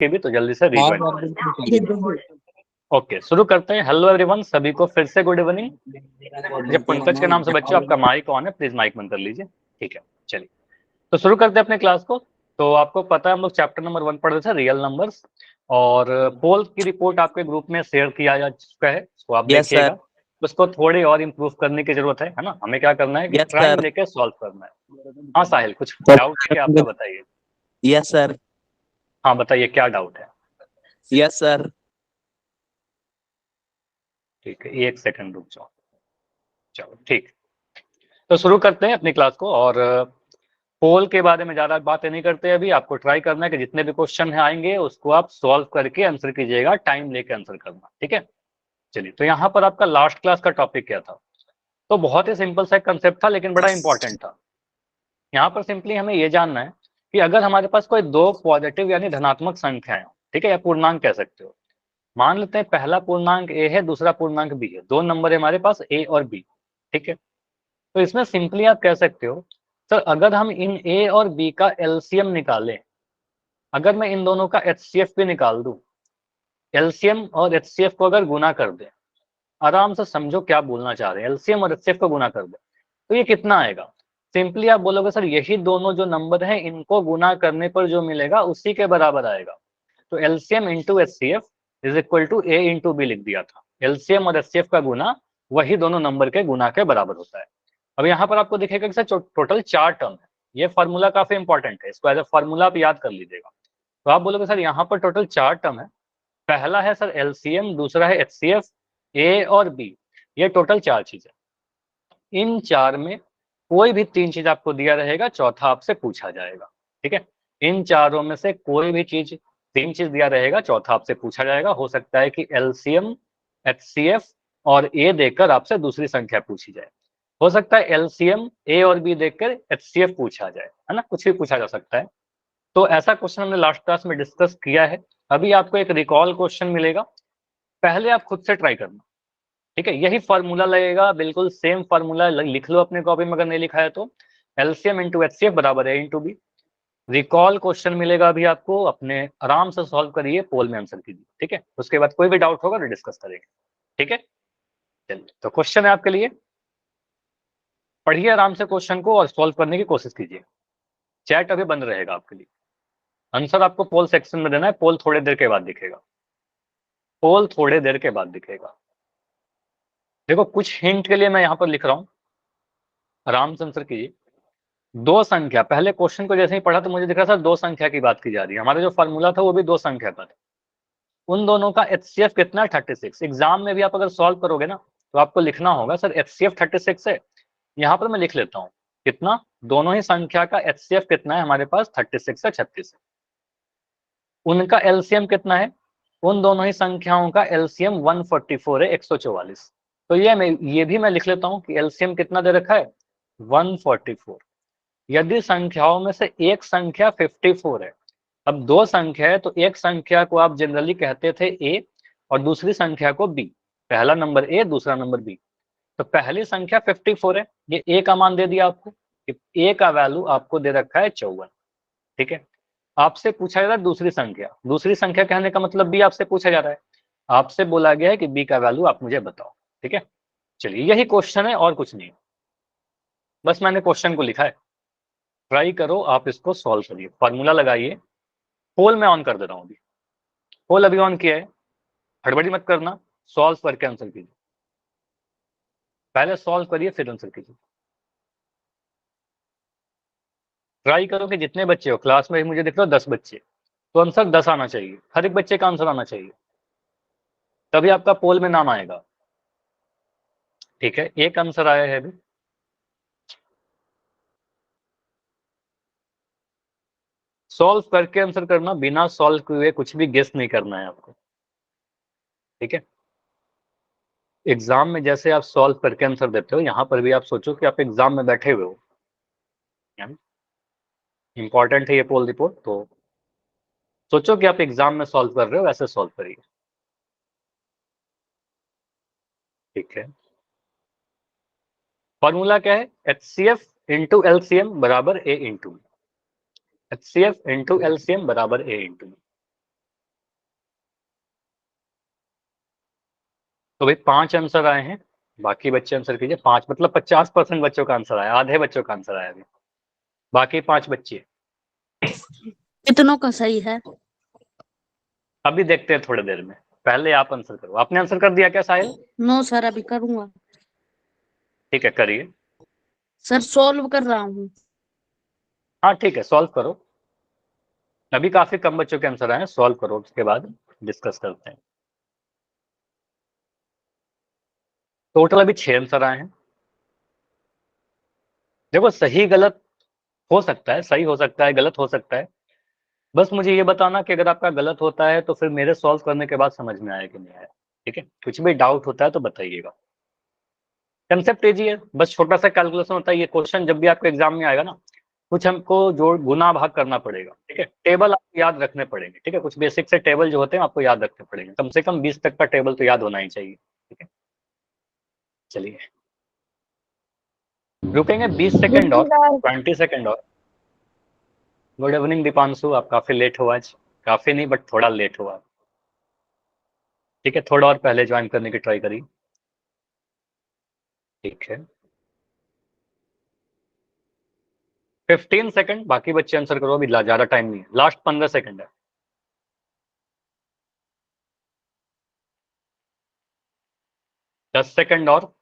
के भी, तो जल्दी से हाँ रिज्वाइन सर, बिल्कुल चाहिए। ओके, शुरू करते हैं। हेलो एवरीवन, सभी को फिर से गुड इवनिंग। जब पंकज के नाम से बच्चों आपका माइक ऑन है, प्लीज माइक बंद कर लीजिए। ठीक है, चलिए तो शुरू करते हैं अपने क्लास को। तो आपको पता है हम लोग चैप्टर नंबर 1 पढ़ रहे थे, रियल नंबर्स, और पोल की रिपोर्ट आपके ग्रुप में शेयर किया जा चुका है, उसको आप यस देखिएगा। सर। उसको थोड़ी और इम्प्रूव करने की जरूरत है ना। हमें क्या करना है कि यस टाइम सर। लेके सॉल्व करना है। हाँ साहिल, कुछ डाउट है क्या आपका, बताइए। Yes sir. हाँ बताइए, क्या डाउट है। Yes sir. ठीक है, एक सेकंड रुक जाओ। चलो ठीक, तो शुरू करते हैं अपनी क्लास को। और पोल के बारे में ज्यादा बातें नहीं करते अभी। आपको ट्राई करना है कि जितने भी क्वेश्चन आएंगे उसको आप सॉल्व करके आंसर कीजिएगा, टाइम लेके आंसर करना, ठीक है। चलिए, तो यहाँ पर आपका लास्ट क्लास का टॉपिक क्या था। तो बहुत ही सिंपल सा कंसेप्ट था, लेकिन बड़ा इंपॉर्टेंट था। यहाँ पर सिंपली हमें ये जानना है कि अगर हमारे पास कोई दो पॉजिटिव यानी धनात्मक संख्याएं, ठीक है, या पूर्णांक कह सकते हो। मान लेते हैं पहला पूर्णांक ए है, दूसरा पूर्णांक बी है, दो नंबर है हमारे पास ए और बी, ठीक है। तो इसमें सिंपली आप कह सकते हो, सर अगर हम इन ए और बी का एलसीएम निकालें, अगर मैं इन दोनों का एचसीएफ भी निकाल दूं, एलसीएम और एचसीएफ को अगर गुना कर दें, आराम से समझो क्या बोलना चाह रहे हैं, एलसीएम और एचसीएफ को गुना कर दें तो ये कितना आएगा। सिंपली आप बोलोगे सर यही दोनों जो नंबर हैं इनको गुना करने पर जो मिलेगा उसी के बराबर आएगा। तो LCM into HCF is equal to A into B लिख दिया था। एलसीएम और एचसीएफ का गुना वही दोनों नंबर के गुना के बराबर होता है। अब यहाँ पर आपको दिखेगा कि सर टोटल 4 टर्म है। ये फॉर्मूला काफी इंपॉर्टेंट है, इसको एज ए फॉर्मूला आप याद कर लीजिएगा। तो आप बोलोगे सर यहाँ पर टोटल 4 टर्म है। पहला है सर एलसीएम, दूसरा है एचसीएफ, ए और बी, ये टोटल 4 चीज है। इन 4 में कोई भी 3 चीज आपको दिया रहेगा, चौथा आपसे पूछा जाएगा, ठीक है। इन चारों में से कोई भी चीज, 3 चीज दिया रहेगा, चौथा आपसे पूछा जाएगा। हो सकता है कि एलसीएम, एचसीएफ और ए देकर आपसे दूसरी संख्या पूछी जाए। हो सकता है एलसीएम, ए और बी देखकर एचसीएफ पूछा जाए, है ना, कुछ भी पूछा जा सकता है। तो ऐसा क्वेश्चन हमने लास्ट क्लास में डिस्कस किया है। अभी आपको एक रिकॉल क्वेश्चन मिलेगा, पहले आप खुद से ट्राई करना, ठीक है। यही फॉर्मूला लगेगा, बिल्कुल सेम फॉर्मूला लिख लो अपने कॉपी में अगर नहीं लिखा है तो। एलसीएम इंटू एचसीएफ बराबर है इंटू बी। रिकॉल क्वेश्चन मिलेगा अभी आपको, अपने आराम से सॉल्व करिए, पोल में आंसर कीजिए, ठीक है। उसके बाद कोई भी डाउट होगा तो डिस्कस करेंगे, ठीक है। चलिए, तो क्वेश्चन है आपके लिए, पढ़िए आराम से क्वेश्चन को और सॉल्व करने की कोशिश कीजिए। चैट अभी बंद रहेगा आपके लिए। आंसर आपको पोल सेक्शन में देना है, पोल थोड़ी देर के बाद दिखेगा, पोल थोड़ी देर के बाद दिखेगा। देखो कुछ हिंट के लिए मैं यहाँ पर लिख रहा हूँ, आराम से आंसर कीजिए। दो संख्या, पहले क्वेश्चन को जैसे ही पढ़ा तो मुझे दिख रहा था दो संख्या की बात की जा रही है। हमारा जो फॉर्मूला था वो भी दो संख्या का था। उन दोनों का एचसीएफ कितना है, 36। एग्जाम में भी आप अगर सॉल्व करोगे ना तो आपको लिखना होगा सर एचसीएफ 36 है। यहाँ पर मैं लिख लेता हूँ कितना, दोनों ही संख्या का एचसीएफ कितना है हमारे पास, 36 है, 36 है। उनका एलसीएम कितना है, उन दोनों ही संख्याओं का एलसीएम 144 है, 144। तो ये भी मैं लिख लेता हूँ कि एलसीएम कितना दे रखा है, 144। यदि संख्याओं में से एक संख्या 54 है, अब दो संख्या है तो एक संख्या को आप जनरली कहते थे ए और दूसरी संख्या को बी, पहला नंबर ए दूसरा नंबर बी। तो पहली संख्या 54 है, ये ए का मान दे दिया आपको कि ए का वैल्यू आपको दे रखा है 54, ठीक है। आपसे पूछा जा रहा है दूसरी संख्या, दूसरी संख्या कहने का मतलब बी आपसे पूछा जा रहा है। आपसे बोला गया है कि बी का वैल्यू आप मुझे बताओ, ठीक है। चलिए यही क्वेश्चन है और कुछ नहीं, बस मैंने क्वेश्चन को लिखा है। ट्राई करो, आप इसको सॉल्व करिए, फॉर्मूला लगाइए। पोल मैं ऑन कर दे रहा हूँ अभी, पोल अभी ऑन किया है, हड़बड़ी मत करना, सॉल्व करके आंसर कीजिए। पहले सॉल्व करिए फिर आंसर कीजिए। ट्राई करो कि जितने बच्चे हो क्लास में, मुझे दिख रहा है 10 बच्चे, तो आंसर 10 आना चाहिए, हर एक बच्चे का आंसर आना चाहिए, तभी आपका पोल में नाम आएगा, ठीक है। एक आंसर आया है अभी, सॉल्व करके आंसर करना, बिना सॉल्व किए कुछ भी गेस नहीं करना है आपको, ठीक है। एग्जाम में जैसे आप सॉल्व करके आंसर देते हो, यहाँ पर भी आप सोचो कि आप एग्जाम में बैठे हुए हो। इंपॉर्टेंट है ये पोल रिपोर्ट, तो सोचो कि आप एग्जाम में सॉल्व कर रहे हो, ऐसे सॉल्व करिए, ठीक है। फॉर्मूला क्या है, एचसीएफ इंटू एलसीएम बराबर ए इंटू, एचसीएफ इंटू एलसीएम बराबर ए इंटू। तो भाई 5 आंसर आए हैं, बाकी बच्चे आंसर कीजिए। 5 मतलब 50% बच्चों का आंसर आया, आधे बच्चों का आंसर आया अभी, बाकी 5 बच्चे। कितनों का सही है? अभी देखते हैं थोड़ी देर में, पहले आप आंसर करो। आपने आंसर कर दिया क्या साहिल? नो सर, अभी करूंगा। ठीक है, करिए। सर सॉल्व कर रहा हूँ। हाँ ठीक है, सॉल्व करो। अभी काफी कम बच्चों के आंसर आए हैं, सॉल्व करो, उसके बाद डिस्कस करते हैं। टोटल अभी 6 आंसर आए हैं। देखो सही गलत हो सकता है, सही हो सकता है, गलत हो सकता है। बस मुझे ये बताना कि अगर आपका गलत होता है तो फिर मेरे सॉल्व करने के बाद समझ में आया कि नहीं आया। ठीक है, कुछ भी डाउट होता है तो बताइएगा। कंसेप्ट इजी है, बस छोटा सा कैलकुलेशन होता है। ये क्वेश्चन जब भी आपके एग्जाम में आएगा ना, कुछ हमको जोड़ गुना भाग करना पड़ेगा। ठीक है, टेबल आपको याद रखने पड़ेंगे। ठीक है, कुछ बेसिक से टेबल जो होते हैं आपको याद रखने पड़ेंगे, कम से कम 20 तक का टेबल तो याद होना ही चाहिए। ठीक है, चलिए रुकेंगे 20 सेकंड और 20 सेकंड और। गुड इवनिंग दीपांशु, आप काफी लेट हो आज। काफी नहीं बट थोड़ा लेट हुआ। ठीक है, थोड़ा और पहले ज्वाइन करने की ट्राई करिए। ठीक है, 15 सेकंड, बाकी बच्चे आंसर करो। अभी ज्यादा टाइम नहीं है, लास्ट 15 सेकंड है। दस सेकंड और।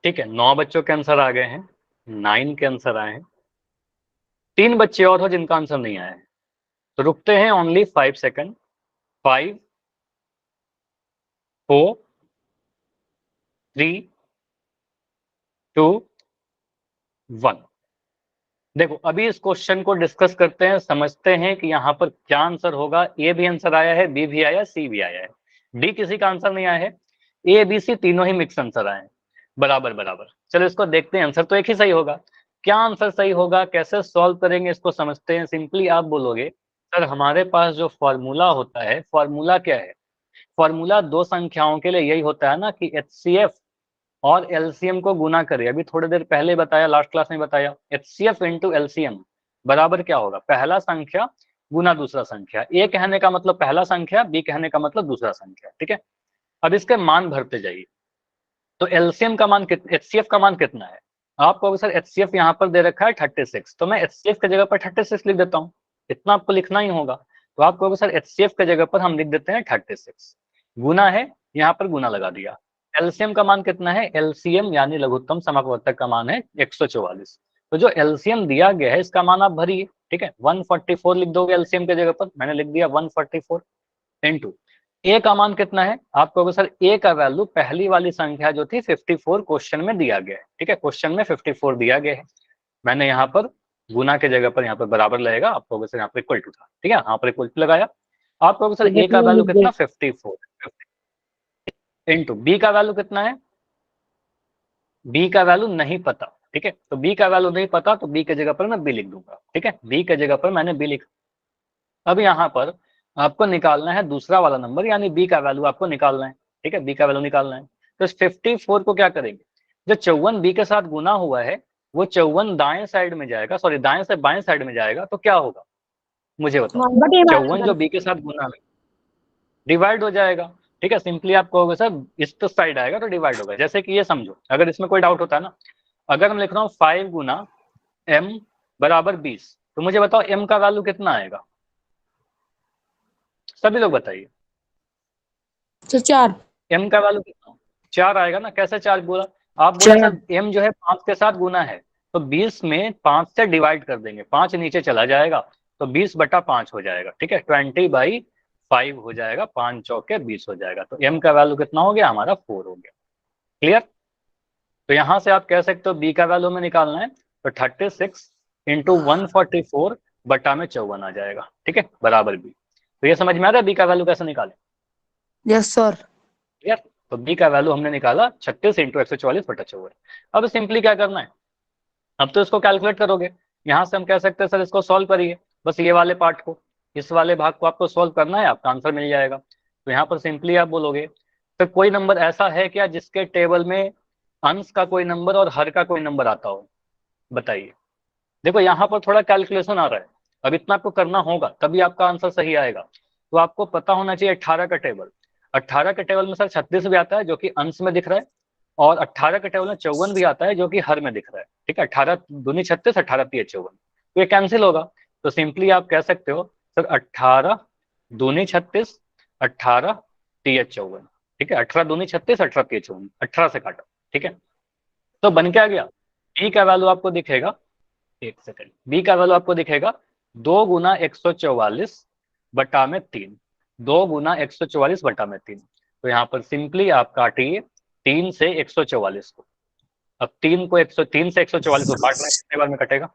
ठीक है, 9 बच्चों के आंसर आ गए हैं, 9 के आंसर आए हैं। 3 बच्चे और हो जिनका आंसर नहीं आया है, तो रुकते हैं ओनली 5 सेकंड। 5 4 3 2 1। देखो अभी इस क्वेश्चन को डिस्कस करते हैं, समझते हैं कि यहाँ पर क्या आंसर होगा। ए भी आंसर आया है, बी भी आया है, सी भी आया है, डी किसी का आंसर नहीं आया है। ए बी सी तीनों ही मिक्स आंसर आए हैं, बराबर बराबर। चलो इसको देखते हैं, आंसर तो एक ही सही होगा। क्या आंसर सही होगा, कैसे सॉल्व करेंगे इसको समझते हैं। सिंपली आप बोलोगे सर हमारे पास जो फॉर्मूला होता है, फॉर्मूला क्या है? फॉर्मूला दो संख्याओं के लिए यही होता है ना कि HCF और एलसीएम को गुना करें। अभी थोड़ी देर पहले बताया, लास्ट क्लास में बताया, HCF इंटू एलसीएम बराबर क्या होगा? पहला संख्या गुना दूसरा संख्या। ए कहने का मतलब पहला संख्या, बी कहने का मतलब दूसरा संख्या। ठीक है, अब इसके मान भरते जाइए। तो एलसीएम का मान HCF का मान कितना है? आपको सर HCF यहाँ पर दे रखा है 36, तो मैं HCF की जगह पर 36 लिख देता हूँ। इतना आपको लिखना ही होगा। तो आप कहोगे सर HCF की जगह पर हम लिख देते हैं 36, गुना है, यहाँ पर गुना लगा दिया। एलसीएम का मान कितना है? एलसीएम यानी लघुत्तम समापवर्तक का मान है 144। तो जो एलसीएम दिया गया है इसका मान आप भरिए। ठीक है, 144 लिख दोगे एलसीएम की जगह पर, मैंने लिख दिया 144 इंटू ए का मान कितना है? आप कहोगे सर ए का वैल्यू पहली वाली संख्या जो थी 54 क्वेश्चन में दिया गया है। ठीक है, क्वेश्चन में 54 दिया गया है, मैंने यहाँ पर गुना के जगह पर यहाँ पर बराबर लगेगा। आप कहोगे सर यहाँ पर इक्वल टू था। ठीक है, यहाँ पर इक्वल टू लगाया। आप कहोगे सर ए का वैल्यू कितना? 54 इंटू बी का वैल्यू कितना है? बी का वैल्यू नहीं पता। ठीक है, तो बी का वैल्यू नहीं पता, तो बी की जगह पर मैं बी लिख दूंगा। ठीक है, बी की जगह पर मैंने बी लिखा। अब यहाँ पर आपको निकालना है दूसरा वाला नंबर, यानी बी का वैल्यू आपको निकालना है। ठीक है, बी का वैल्यू निकालना है। तो इस 54 को क्या करेंगे? जो 54 बी के साथ गुना हुआ है वो 54 दाएं साइड में जाएगा, सॉरी दाएं से बाएं साइड में जाएगा, तो क्या होगा मुझे बताओ? 54 जो बी के साथ गुना में डिवाइड हो जाएगा। ठीक है, सिंपली आप कहोगे सर इस तो साइड आएगा तो डिवाइड होगा। जैसे कि ये समझो, अगर इसमें कोई डाउट होता है ना, अगर हम लिख रहा हूँ 5 गुना m बराबर 20, तो मुझे बताओ m का वैल्यू कितना आएगा? सभी लोग बताइए। 4। m का वैल्यू कितना? 4 आएगा ना। कैसे 4 बोला? आप बोले सर m जो है 5 के साथ गुना है, तो 20 में 5 से डिवाइड कर देंगे, 5 नीचे चला जाएगा, तो 20/5 हो जाएगा। ठीक है, 20/5 हो जाएगा, 5 चौके 20 हो जाएगा। तो m का वैल्यू कितना हो गया हमारा? 4 हो गया। क्लियर? तो यहां से आप कह सकते हो बी का वैल्यू में निकालना है, तो 36 इंटू 144/54 आ जाएगा। ठीक है, बराबर बी। तो ये समझ में आ रहा है बी का वैल्यू कैसे निकालें? Yes sir. क्लियर? तो बी का वैल्यू हमने निकाला 36 इंटू 144/54। अब सिंपली क्या करना है, अब तो इसको कैलकुलेट करोगे। यहां से हम कह सकते हैं सर इसको सॉल्व करिए, बस ये वाले पार्ट को, इस वाले भाग को आपको सॉल्व करना है, आपका आंसर मिल जाएगा। तो यहाँ पर सिंपली आप बोलोगे तो कोई नंबर ऐसा है क्या जिसके टेबल में अंश का कोई नंबर और हर का कोई नंबर आता हो? बताइए। देखो यहाँ पर थोड़ा कैलकुलेशन आ रहा है, अब इतना आपको करना होगा तभी आपका आंसर सही आएगा। तो आपको पता होना चाहिए 18 का टेबल। 18 के टेबल में सर 36 भी आता है जो कि अंश में दिख रहा है, और 18 के टेबल में 54 भी आता है जो कि हर में दिख रहा है। ठीक है, 18 दूनी 36, 18 तिया 54, तो ये कैंसिल होगा। तो सिंपली आप कह सकते हो सर 18 दूनी 36, 18 तिया 54। ठीक है, 18 दूनी 36, 18 तिया 54, 18 से काटो। ठीक है, तो बन क्या गया, बी का वैल्यू आपको दिखेगा, एक सेकंड, बी का वैल्यू आपको दिखेगा 2 गुना 144 बटा में 3, 2 गुना 144 बटा में 3। तो यहाँ पर सिंपली आप काटिए 3 से 144 को। अब 3 को 103 से 144 को काटना है, कितने बार में कटेगा?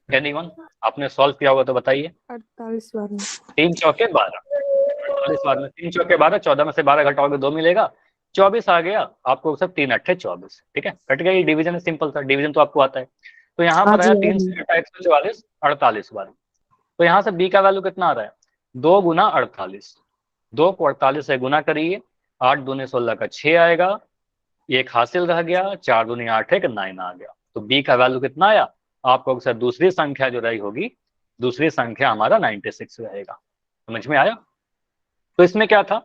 एनीवन, आपने सॉल्व किया होगा तो बताइए। 48 बार में। 3 चौके 12, 48 बार में 3 चौके 12, 14 में से 12 घटाओगे 2 मिलेगा, 24 आ गया आपको सब, 3 अट्ठे 24। ठीक है, कट गया। ये डिवीजन है, सिंपल सा डिवीजन तो आपको आता है। तो यहाँ पर आया 3 से 144, 48 बार। तो यहाँ से बी का वैल्यू कितना आ रहा है, 2 गुना 48, 2 को 48 से गुना करिए, 8 दूनी 16 का 6 आएगा, एक हासिल रह गया, 4 दूनी 8 है, 9 आ गया। तो बी का वैल्यू कितना आया आपको, अक्सर दूसरी संख्या जो रही होगी, दूसरी संख्या हमारा 96 रहेगा। समझ में आया? तो इसमें क्या था,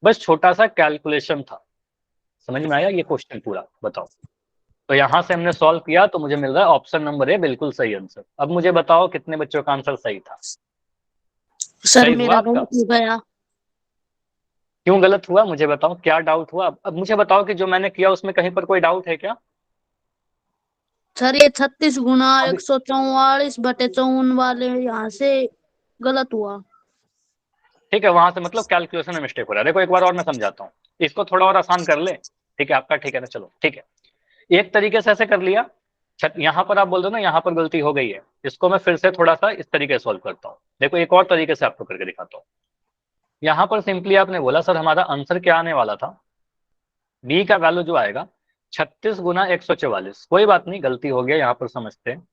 बस छोटा सा कैलकुलेशन था। समझ में आया ये क्वेश्चन पूरा? बताओ। तो यहां से हमने सॉल्व किया तो मुझे मिल रहा है ऑप्शन नंबर ए बिल्कुल सही आंसर। अब मुझे बताओ कितने बच्चों का आंसर सही था? सर सही हुआ मेरा आपका? गलत हो गया। क्यों गलत हुआ मुझे बताओ, क्या डाउट हुआ? अब मुझे बताओ कि जो मैंने किया उसमें कहीं पर कोई डाउट है क्या? सर ये 36 गुना अभी 144 बटे 54 वाले यहाँ से गलत हुआ। ठीक है, वहां से मतलब कैलकुलेशन में मिस्टेक हो रहा है। देखो एक बार और मैं समझाता हूँ, इसको थोड़ा और आसान कर ले। ठीक है आपका, ठीक है ना, चलो ठीक है। एक तरीके से ऐसे कर लिया, यहाँ पर आप बोल दो ना यहाँ पर गलती हो गई है, इसको मैं फिर से थोड़ा सा इस तरीके से सॉल्व करता हूँ। देखो एक और तरीके से आपको करके दिखाता हूँ। यहाँ पर सिंपली आपने बोला सर हमारा आंसर क्या आने वाला था, बी का वैल्यू जो आएगा 36 गुना 144। कोई बात नहीं, गलती हो गया, यहाँ पर समझते हैं।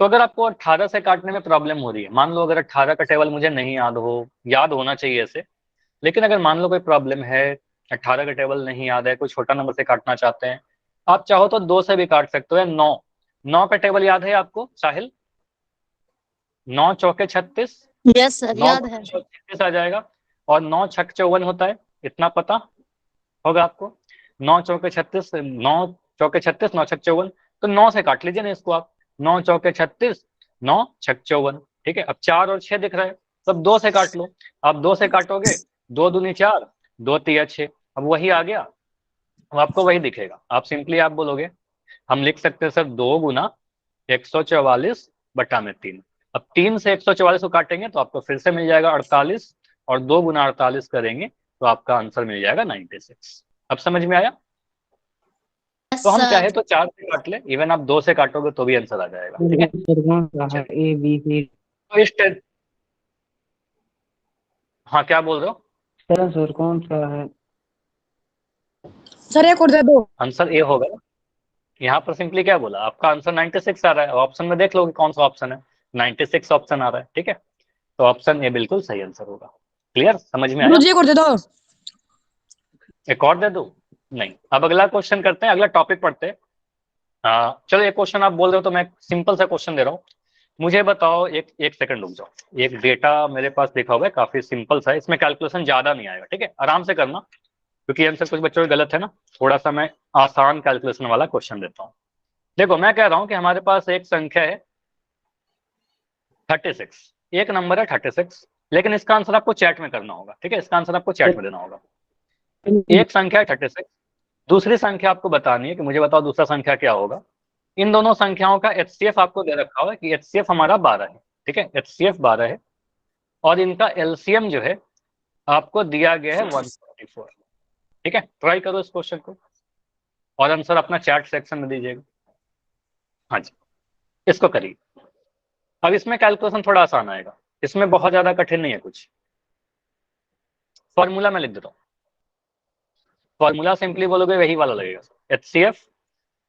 तो अगर आपको 18 से काटने में प्रॉब्लम हो रही है, मान लो अगर 18 का टेबल मुझे नहीं याद हो, याद होना चाहिए ऐसे, लेकिन अगर मान लो कोई प्रॉब्लम है, 18 का टेबल नहीं याद है, कोई छोटा नंबर से काटना चाहते हैं, आप चाहो तो 2 से भी काट सकते हो, या 9, 9 का टेबल याद है आपको साहिल? 9 चौके 36, यस सर 9 याद है। 36 आ जाएगा, और 9 छक 54 होता है, इतना पता होगा आपको। 9 चौके 36, 9 चौके 36, 9 छक 54, तो 9 से काट लीजिए ना इसको आप, 9 चौके 36, 9 छक 54। ठीक है, अब 4 और 6 दिख रहा है, तो अब 2 से काट लो। आप 2 से काटोगे, 2 दूनी 4, 2 तिया 6, अब वही आ गया, अब आपको वही दिखेगा। आप सिंपली आप बोलोगे, हम लिख सकते हैं सर 2 गुना 144 बटा में 3। अब 3 से 144 को काटेंगे तो आपको फिर से मिल जाएगा 48, और 2 गुना 48 करेंगे तो आपका आंसर मिल जाएगा 96। अब समझ में आया? यस तो हम सर। चाहे तो 4 से काट ले, इवन आप 2 से काटोगे तो भी आंसर आ जाएगा। ठीक है, सर कौन सा है, ए बी सी? तो इस हाँ क्या बोल रहे हो? सर कौन सा है? सर एक और दे दो। आंसर ए होगा। यहाँ पर सिंपली क्या बोला, आपका आंसर 96 आ रहा है, ऑप्शन में देख लो कि कौन सा ऑप्शन है, 96 ऑप्शन आ रहा है। ठीक है, तो ऑप्शन ए बिल्कुल सही आंसर होगा। क्लियर, समझ में आया? जी एक और दे दो। एक और दे दो? नहीं, अब अगला क्वेश्चन करते हैं, अगला टॉपिक पढ़ते हैं। चलो एक क्वेश्चन आप बोल रहे हो तो मैं सिंपल सा क्वेश्चन दे रहा हूँ। मुझे बताओ, एक एक सेकंड रुक जाओ, एक डेटा मेरे पास लिखा हुआ है, काफी सिंपल सा है, इसमें कैलकुलेशन ज्यादा नहीं आएगा। ठीक है, आराम से करना, क्योंकि आंसर कुछ बच्चों के गलत है ना, थोड़ा सा मैं आसान कैलकुलेशन वाला क्वेश्चन देता हूँ। देखो मैं कह रहा हूँ कि हमारे पास एक संख्या है 36, एक नंबर है 36, लेकिन इसका आंसर आपको चैट में करना होगा। ठीक है, इसका आंसर आपको चैट में देना होगा। एक संख्या है 36, दूसरी संख्या आपको बतानी है कि मुझे बताओ दूसरा संख्या क्या होगा। इन दोनों संख्याओं का एचसीएफ आपको दे रखा हुआ है कि एचसीएफ हमारा 12 है। ठीक है, एचसीएफ 12 है, और इनका एलसीएम जो है आपको दिया गया है 144। ठीक है, ट्राई करो इस क्वेश्चन को, और आंसर अपना चैट सेक्शन में दीजिएगा। हाँ जी, इसको करिए। अब इसमें कैलकुलेशन थोड़ा आसान आएगा, इसमें बहुत ज्यादा कठिन नहीं है कुछ। फॉर्मूला मैं लिख देता हूँ, फॉर्मूला सिंपली बोलोगे वही वाला लगेगा, एचसीएफ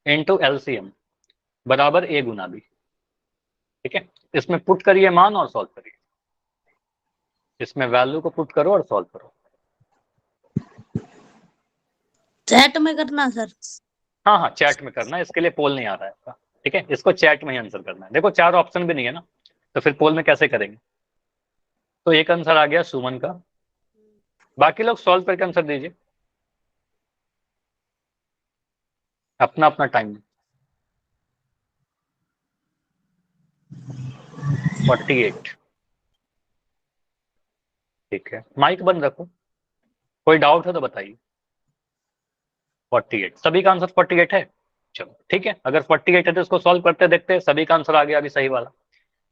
इंटू एलसीएम बराबर ए गुना बी। ठीक है, इसमें पुट करिए मान और सॉल्व करिए, इसमें वैल्यू को पुट करो और सॉल्व करो। चैट में करना सर? हाँ हाँ, चैट में करना है, इसके लिए पोल नहीं आ रहा है आपका। ठीक है, इसको चैट में ही आंसर करना है। देखो 4 ऑप्शन भी नहीं है ना, तो फिर पोल में कैसे करेंगे? तो एक आंसर आ गया सुमन का, बाकी लोग सॉल्व करके आंसर दीजिए अपना अपना टाइम। 48। ठीक है, माइक बंद रखो, कोई डाउट है तो बताइए। 48, सभी का आंसर 48 है। चलो ठीक है, अगर 48 है तो इसको सॉल्व करते देखते हैं, सभी का आंसर आ गया अभी सही वाला।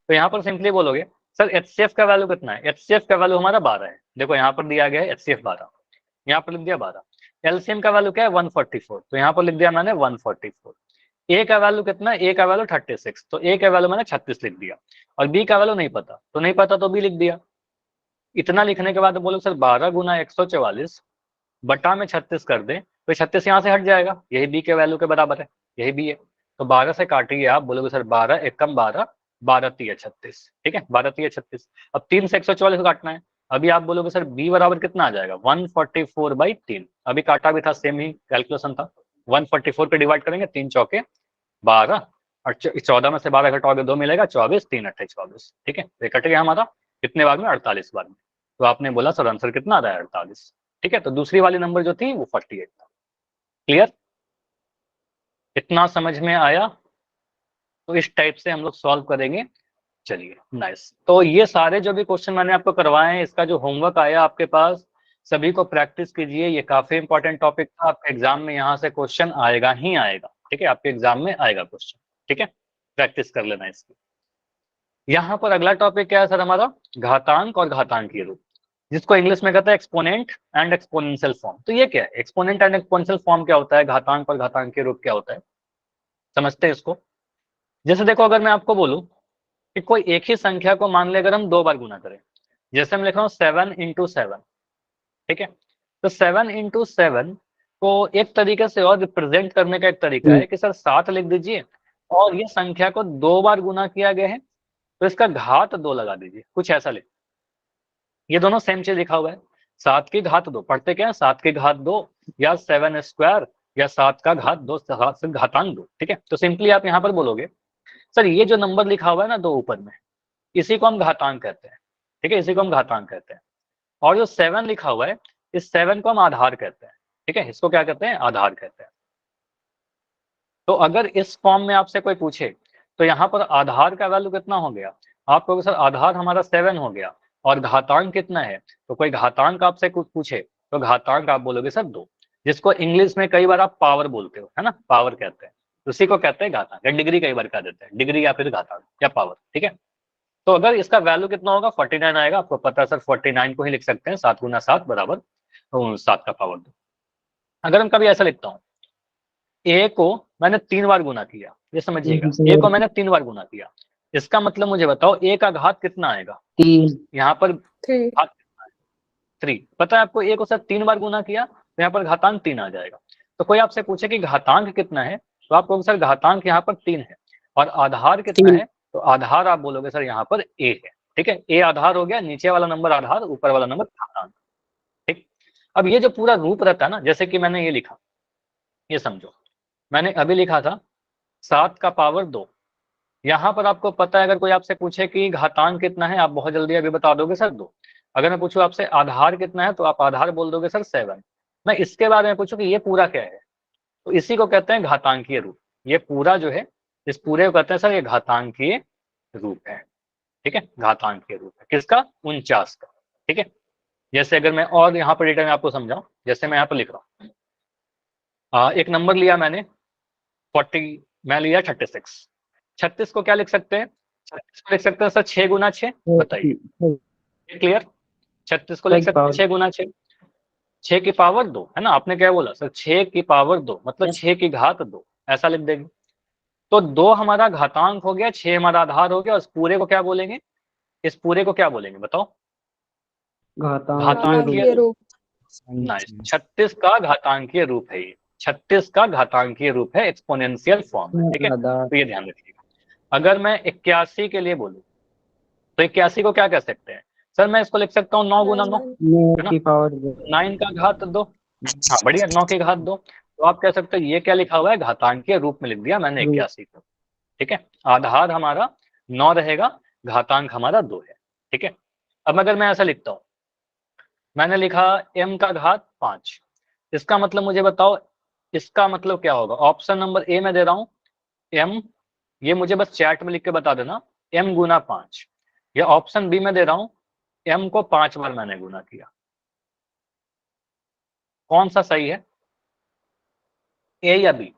तो यहाँ पर सिंपली बोलोगे सर एचसीएफ का वैल्यू कितना है, एचसीएफ का वैल्यू हमारा 12 है। देखो यहाँ पर दिया गया है एचसीएफ 12, यहाँ पर लिख दिया 12। एलसीएम का वैल्यू क्या है 144, तो यहाँ पर लिख दिया मैंने 144। ए का वैल्यू कितना है, ए का वैल्यू 36, तो ए का वैल्यू मैंने 36 लिख दिया। और बी का वैल्यू नहीं पता, तो नहीं पता तो बी लिख दिया। इतना लिखने के बाद बोलो सर 12 गुना 144 बटा में 36 कर दें, तो 36 यहाँ से हट जाएगा, यही बी के वैल्यू के बराबर है, यही बी है। तो 12 से काटिए आप, बोलोगे सर 12 एकम 12, 12 तिया 36, ठीक है 12 तिया 36। अब 3 से 144 काटना है, अभी आप बोलोगे सर बी बराबर कितना आ जाएगा 144/3, अभी काटा भी था सेम ही कैलकुलेशन था। 144 पे डिवाइड करेंगे, 3 चौके 12 और 14 में से 12 घटाओगे 2 मिलेगा 24, 3 अट्ठे 24, ठीक है। ये कट गया हमारा कितने बार में 48 बार में। तो आपने बोला सर आंसर कितना आ रहा है 48, ठीक है। तो दूसरी वाली नंबर जो थी वो 48 था। क्लियर, इतना समझ में आया। तो इस टाइप से हम लोग सॉल्व करेंगे। चलिए नाइस, तो ये सारे जो भी क्वेश्चन मैंने आपको करवाए हैं, इसका जो होमवर्क आया आपके पास, सभी को प्रैक्टिस कीजिए। ये काफी इंपॉर्टेंट टॉपिक था, आपके एग्जाम में यहाँ से क्वेश्चन आएगा ही आएगा, ठीक है, आपके एग्जाम में आएगा क्वेश्चन, ठीक है, प्रैक्टिस कर लेना इसकी। यहाँ पर अगला टॉपिक क्या है सर हमारा, घातांक और घातांकीय रूप, जिसको इंग्लिश में कहते हैं एक्सपोनेंट एंड एक्सपोनेंशियल फॉर्म। तो ये क्या है, एक्सपोनेंट एंड एक्सपोनेंशियल फॉर्म क्या होता है, घातांक और घातांकीय रूप क्या होता है, समझते हैं इसको। जैसे देखो, अगर मैं आपको बोलूं कि कोई एक ही संख्या को मान ले अगर हम 2 बार गुना करें, जैसे मैं लिख रहा हूँ 7 × 7, ठीक है। तो 7 × 7 को एक तरीके से और रिप्रेजेंट करने का एक तरीका है कि सर 7 लिख दीजिए और ये संख्या को 2 बार गुना किया गया है, तो इसका घात 2 लगा दीजिए, कुछ ऐसा लिख। ये दोनों सेम चीज लिखा हुआ है, 7 की घात 2, पढ़ते क्या है 7 की घात 2 या 7² या 7 का घात 2, 7 से घातांक 2, ठीक है। तो सिंपली आप यहाँ पर बोलोगे सर ये जो नंबर लिखा हुआ है ना 2 ऊपर में, इसी को हम घातांक कहते हैं, ठीक है, इसी को हम घातांक कहते हैं। और जो 7 लिखा हुआ है, इस 7 को हम आधार कहते हैं, ठीक है, इसको क्या कहते हैं, आधार कहते हैं। तो अगर इस फॉर्म में आपसे कोई पूछे तो यहाँ पर आधार का वैल्यू कितना हो गया, आप कहोगे सर आधार हमारा 7 हो गया और घातांक कितना है, तो कोई घातांक आपसे कुछ पूछे तो घातांक आप बोलोगे सर 2, जिसको इंग्लिश में कई बार आप पावर बोलते हो, है ना, पावर कहते हैं, उसी को कहते हैं घातांक, या डिग्री कई बार कह देते हैं, डिग्री या फिर घातांक या पावर, ठीक है। तो अगर इसका वैल्यू कितना होगा 49 आएगा, आपको पता है सर 49 को ही लिख सकते हैं 7 × 7 बराबर 7 का पावर 2। अगर हम कभी ऐसा लिखता हूँ, ए को मैंने 3 बार गुना किया, ये समझिएगा, ए को मैंने 3 बार गुना किया, इसका मतलब मुझे बताओ ए का घात कितना आएगा, 3। यहाँ पर 3। घात 3, पता है आपको, ए को सर 3 बार गुना किया तो यहाँ पर घातांक 3 आ जाएगा। तो कोई आपसे पूछे कि घातांक कितना है, तो आप कहोगे सर घातांक यहाँ पर 3 है, और आधार कितना है, तो आधार आप बोलोगे सर यहाँ पर ए है, ठीक है, ए आधार हो गया, नीचे वाला नंबर आधार, ऊपर वाला नंबर घातांक, ठीक। अब ये जो पूरा रूप रहता है ना, जैसे कि मैंने ये लिखा, ये समझो मैंने अभी लिखा था 7 का पावर 2, यहाँ पर आपको पता है अगर कोई आपसे पूछे कि घातांक कितना है, आप बहुत जल्दी अभी बता दोगे सर 2। अगर मैं पूछूं आपसे आधार कितना है, तो आप आधार बोल दोगे सर 7। मैं इसके बारे में पूछूं कि ये पूरा क्या है, तो इसी को कहते हैं घातांकीय रूप। ये पूरा जो है, इस पूरे को कहते हैं सर ये घातांकीय रूप है, ठीक है, घातांकीय रूप है किसका, 49 का, ठीक है। जैसे अगर मैं और यहाँ पर डिटेल में आपको समझाऊं, जैसे मैं यहाँ पर लिख रहा हूँ, एक नंबर लिया मैंने 40, मैं लिया 36, 36 को क्या लिख सकते हैं, 36 को लिख सकते हैं सर 6 × 6, बताइए, क्लियर। 36 को लिख सकते हैं 6 × 6, 6 की पावर 2, है ना, आपने क्या बोला सर 6 की पावर 2 मतलब 6 की घात 2, ऐसा लिख देंगे। तो 2 हमारा घातांक हो गया, 6 हमारा आधार हो गया, और इस पूरे को क्या बोलेंगे, इस पूरे को क्या बोलेंगे बताओ, घातांकीय रूप। नाइस, 36 का घातांकीय रूप है ये, 36 का घातांकीय रूप है, एक्सपोनेंशियल फॉर्म है, ठीक है, तो ये ध्यान रखिएगा। अगर मैं 81 के लिए बोलूं तो 81 को क्या कह सकते हैं सर, मैं इसको लिख सकता हूँ 9 × 9, है ना, 9 का घात 2, हाँ बढ़िया, 9 की घात 2, तो आप कह सकते हो ये क्या लिखा हुआ है, घातांकीय रूप में लिख दिया मैंने 81 को, ठीक है। आधार हमारा 9 रहेगा, घातांक हमारा 2 है, ठीक है। अब अगर मैं ऐसा लिखता हूँ मैंने लिखा m का घात 5। इसका मतलब मुझे बताओ इसका मतलब क्या होगा। ऑप्शन नंबर ए में दे रहा हूं m, ये मुझे बस चैट में लिख के बता देना, m गुना 5। या ऑप्शन बी में दे रहा हूं m को 5 बार मैंने गुना किया। कौन सा सही है, ए या बी?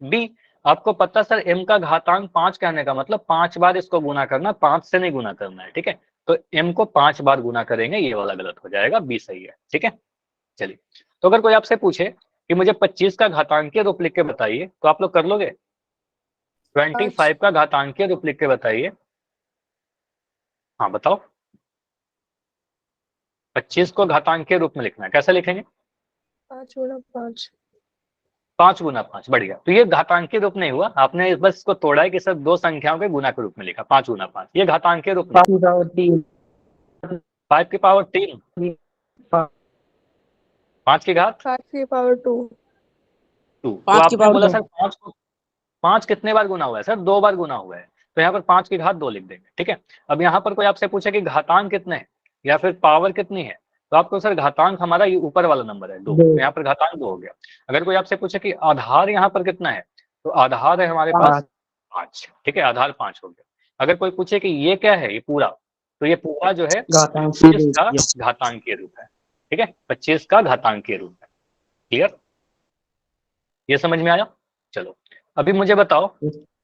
बी। आपको पता सर m का घातांक 5 कहने का मतलब 5 बार इसको गुना करना, 5 से नहीं गुना करना है, ठीक है। तो m को 5 बार गुना करेंगे, ये वाला गलत हो जाएगा, बी सही है, ठीक है। चलिए, तो अगर कोई आपसे पूछे कि मुझे 25 का घातांकीय रूप लिख के बताइए, तो आप लोग कर लोगे? 25 का घातांकीय रूप लिख के बताइए। हाँ बताओ। 25 को घातांकीय रूप में लिखना है, कैसे लिखेंगे? 5 गुना 5। 5 गुना 5, बढ़िया। तो ये घातांकीय रूप नहीं हुआ, आपने बस इसको तोड़ा है कि सर दो संख्याओं के गुना के रूप में लिखा, 5 गुना 5, ये घातांकीय रूप नहीं। 5 की पावर 3, 5 की घात 5 की पावर 2। तो आपने बोला सर 5 कितने बार गुना हुआ है? सर 2 बार गुना हुआ है, तो यहाँ पर 5 की घात 2 लिख देंगे, ठीक है। अब यहाँ पर कोई आपसे पूछे कि घातांक कितने हैं या फिर पावर कितनी है, तो आपको सर घातांक हमारा ये ऊपर वाला नंबर है 2, तो यहाँ पर घातांक 2 हो गया। अगर कोई आपसे पूछे कि आधार यहाँ पर कितना है, तो आधार है हमारे पास 5, ठीक है, आधार 5 हो गया। अगर कोई पूछे कि ये क्या है, ये पूरा, तो ये पूरा जो है 25 का घातांकीय रूप है, ठीक है, 25 का घातांकीय रूप है। क्लियर, ये समझ में आया? चलो अभी मुझे बताओ,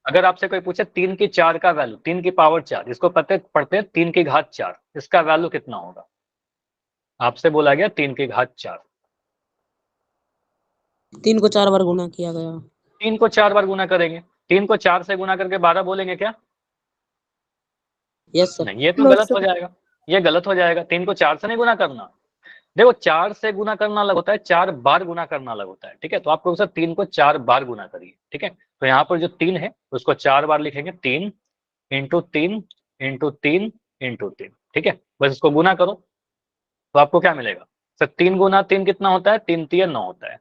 अगर आपसे कोई पूछे 3 की 4 का वैल्यू, 3 की पावर 4, इसको पढ़ते हैं 3 की घात 4, इसका वैल्यू कितना होगा? आपसे बोला गया 3 की घात 4, 3 को 4 बार गुना किया गया। 3 को 4 बार गुना करेंगे, 3 को 4 से गुना करके 12 बोलेंगे क्या? Yes sir. नहीं, ये तो गलत हो जाएगा, ये गलत हो जाएगा। 3 को 4 से नहीं गुना करना। देखो 4 से गुना करना अलग होता है, 4 बार गुना करना अलग होता है, ठीक है। तो आपको सर 3 को 4 बार गुना करिए, ठीक है। तो यहाँ पर जो 3 है उसको 4 बार लिखेंगे, 3 इंटू 3 इंटू 3 इंटू 3, ठीक है। बस इसको गुना करो तो आपको क्या मिलेगा? सर 3 गुना 3 कितना होता है? 3 3 9 होता है।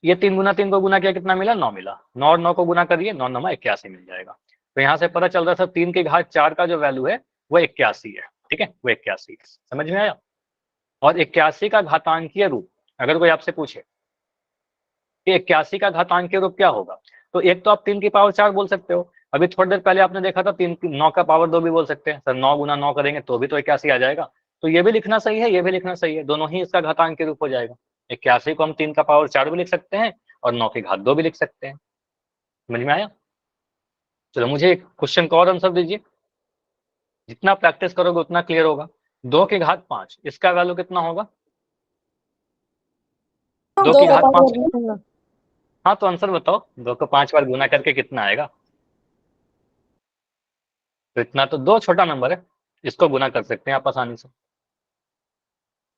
ये 3 गुना 3 को गुना किया, कितना मिला? 9 मिला। 9 और 9 को गुना करिए, 9 9 81 मिल जाएगा। तो यहाँ से पता चल रहा है सर 3 की घात 4 का जो वैल्यू है वो 81 है, ठीक है, वो 81। समझ में आया? और 81 का घातांकीय रूप अगर कोई आपसे पूछे कि 81 का घातांकीय रूप क्या होगा, तो एक तो आप 3 की पावर 4 बोल सकते हो। अभी थोड़ी देर पहले आपने देखा था 9 का पावर 2 भी बोल सकते हैं। सर 9 गुना 9 करेंगे तो भी तो 81 आ जाएगा। तो ये भी लिखना सही है, ये भी लिखना सही है, दोनों ही इसका घातांकीय रूप हो जाएगा। 81 को हम 3 का पावर 4 भी लिख सकते हैं और 9 की घात 2 भी लिख सकते हैं। समझ में आया? चलो मुझे एक क्वेश्चन का और आंसर दीजिए, जितना प्रैक्टिस करोगे उतना क्लियर होगा। 2 की घात 5, इसका वैल्यू कितना होगा? 2 की घात 5, हाँ तो आंसर बताओ, 2 को 5 बार गुना करके कितना आएगा? तो इतना तो 2 छोटा नंबर है, इसको गुना कर सकते हैं आप आसानी से।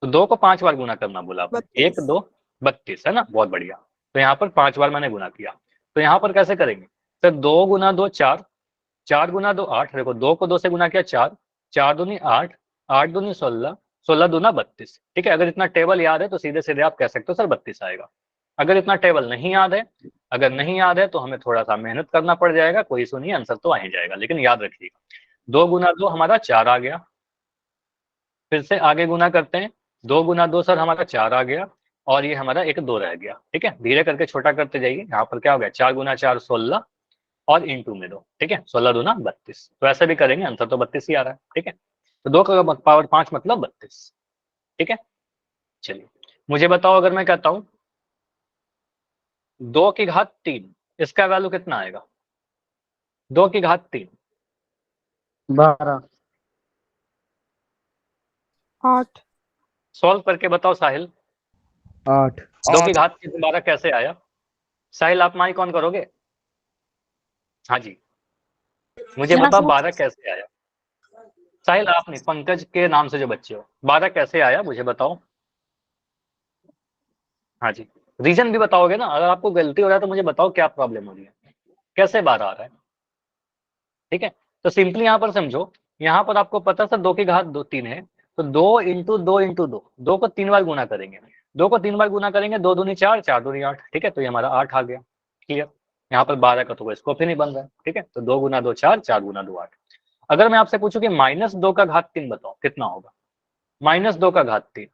तो 2 को 5 बार गुना करना बोला आपने, 1 2 32 है ना, बहुत बढ़िया। तो यहाँ पर 5 बार मैंने गुना किया। तो यहाँ पर कैसे करेंगे? सर 2 गुना 2 4, 4 गुना 2 8, देखो 2 को 2 से गुना किया 4, 4 दूनी 8, 8 दूनी 16, 16 दूना 32, ठीक है। अगर इतना टेबल याद है तो सीधे सीधे आप कह सकते हो सर 32 आएगा। अगर इतना टेबल नहीं याद है, अगर नहीं याद है तो हमें थोड़ा सा मेहनत करना पड़ जाएगा, कोई इशू नहीं, आंसर तो आ ही जाएगा, लेकिन याद रखिएगा 2 गुना 2 हमारा 4 आ गया। फिर से आगे गुना करते हैं, 2 गुना 2 सर हमारा 4 आ गया, और ये हमारा एक 2 रह गया, ठीक है। धीरे करके छोटा करते जाइए, यहाँ पर क्या हो गया? 4 गुना 4 16 और इंटू में 2, ठीक है, 16 दूना 32। तो ऐसे भी करेंगे, आंसर तो 32 ही आ रहा है, ठीक है। तो 2 का पावर 5 मतलब 32, ठीक है। चलिए मुझे बताओ, अगर मैं कहता हूं 2 की घात 3, इसका वैल्यू कितना आएगा? 2 की घात 3 12 8। सॉल्व करके बताओ साहिल। 8 2 की घात 3 12 कैसे आया? साहिल आप माइक ऑन करोगे? हाँ जी, मुझे बता 12 कैसे आया? साहिल आप नहीं, पंकज के नाम से जो बच्चे हो, 12 कैसे आया मुझे बताओ। हाँ जी, रीजन भी बताओगे ना, अगर आपको गलती हो रहा है तो मुझे बताओ क्या प्रॉब्लम हो रही है, कैसे 12 आ रहा है, ठीक है। तो सिंपली यहाँ पर समझो, यहाँ पर आपको पता सर 2 की घात 3 है, तो 2 इंटू 2 इंटू 2, 2 को 3 बार गुना करेंगे, 2 को 3 बार गुना करेंगे, 2 दूनी 4, 4 दूनी 8, ठीक है। तो ये हमारा 8 आ गया। क्लियर, यहाँ पर 12 का तो कोई स्कोप ही नहीं बन रहा है, ठीक है। तो 2 गुना 2 4, 4 गुना 2 8। अगर मैं आपसे पूछूं कि -2 का घात 3 बताओ कितना होगा? -2 का घात 3,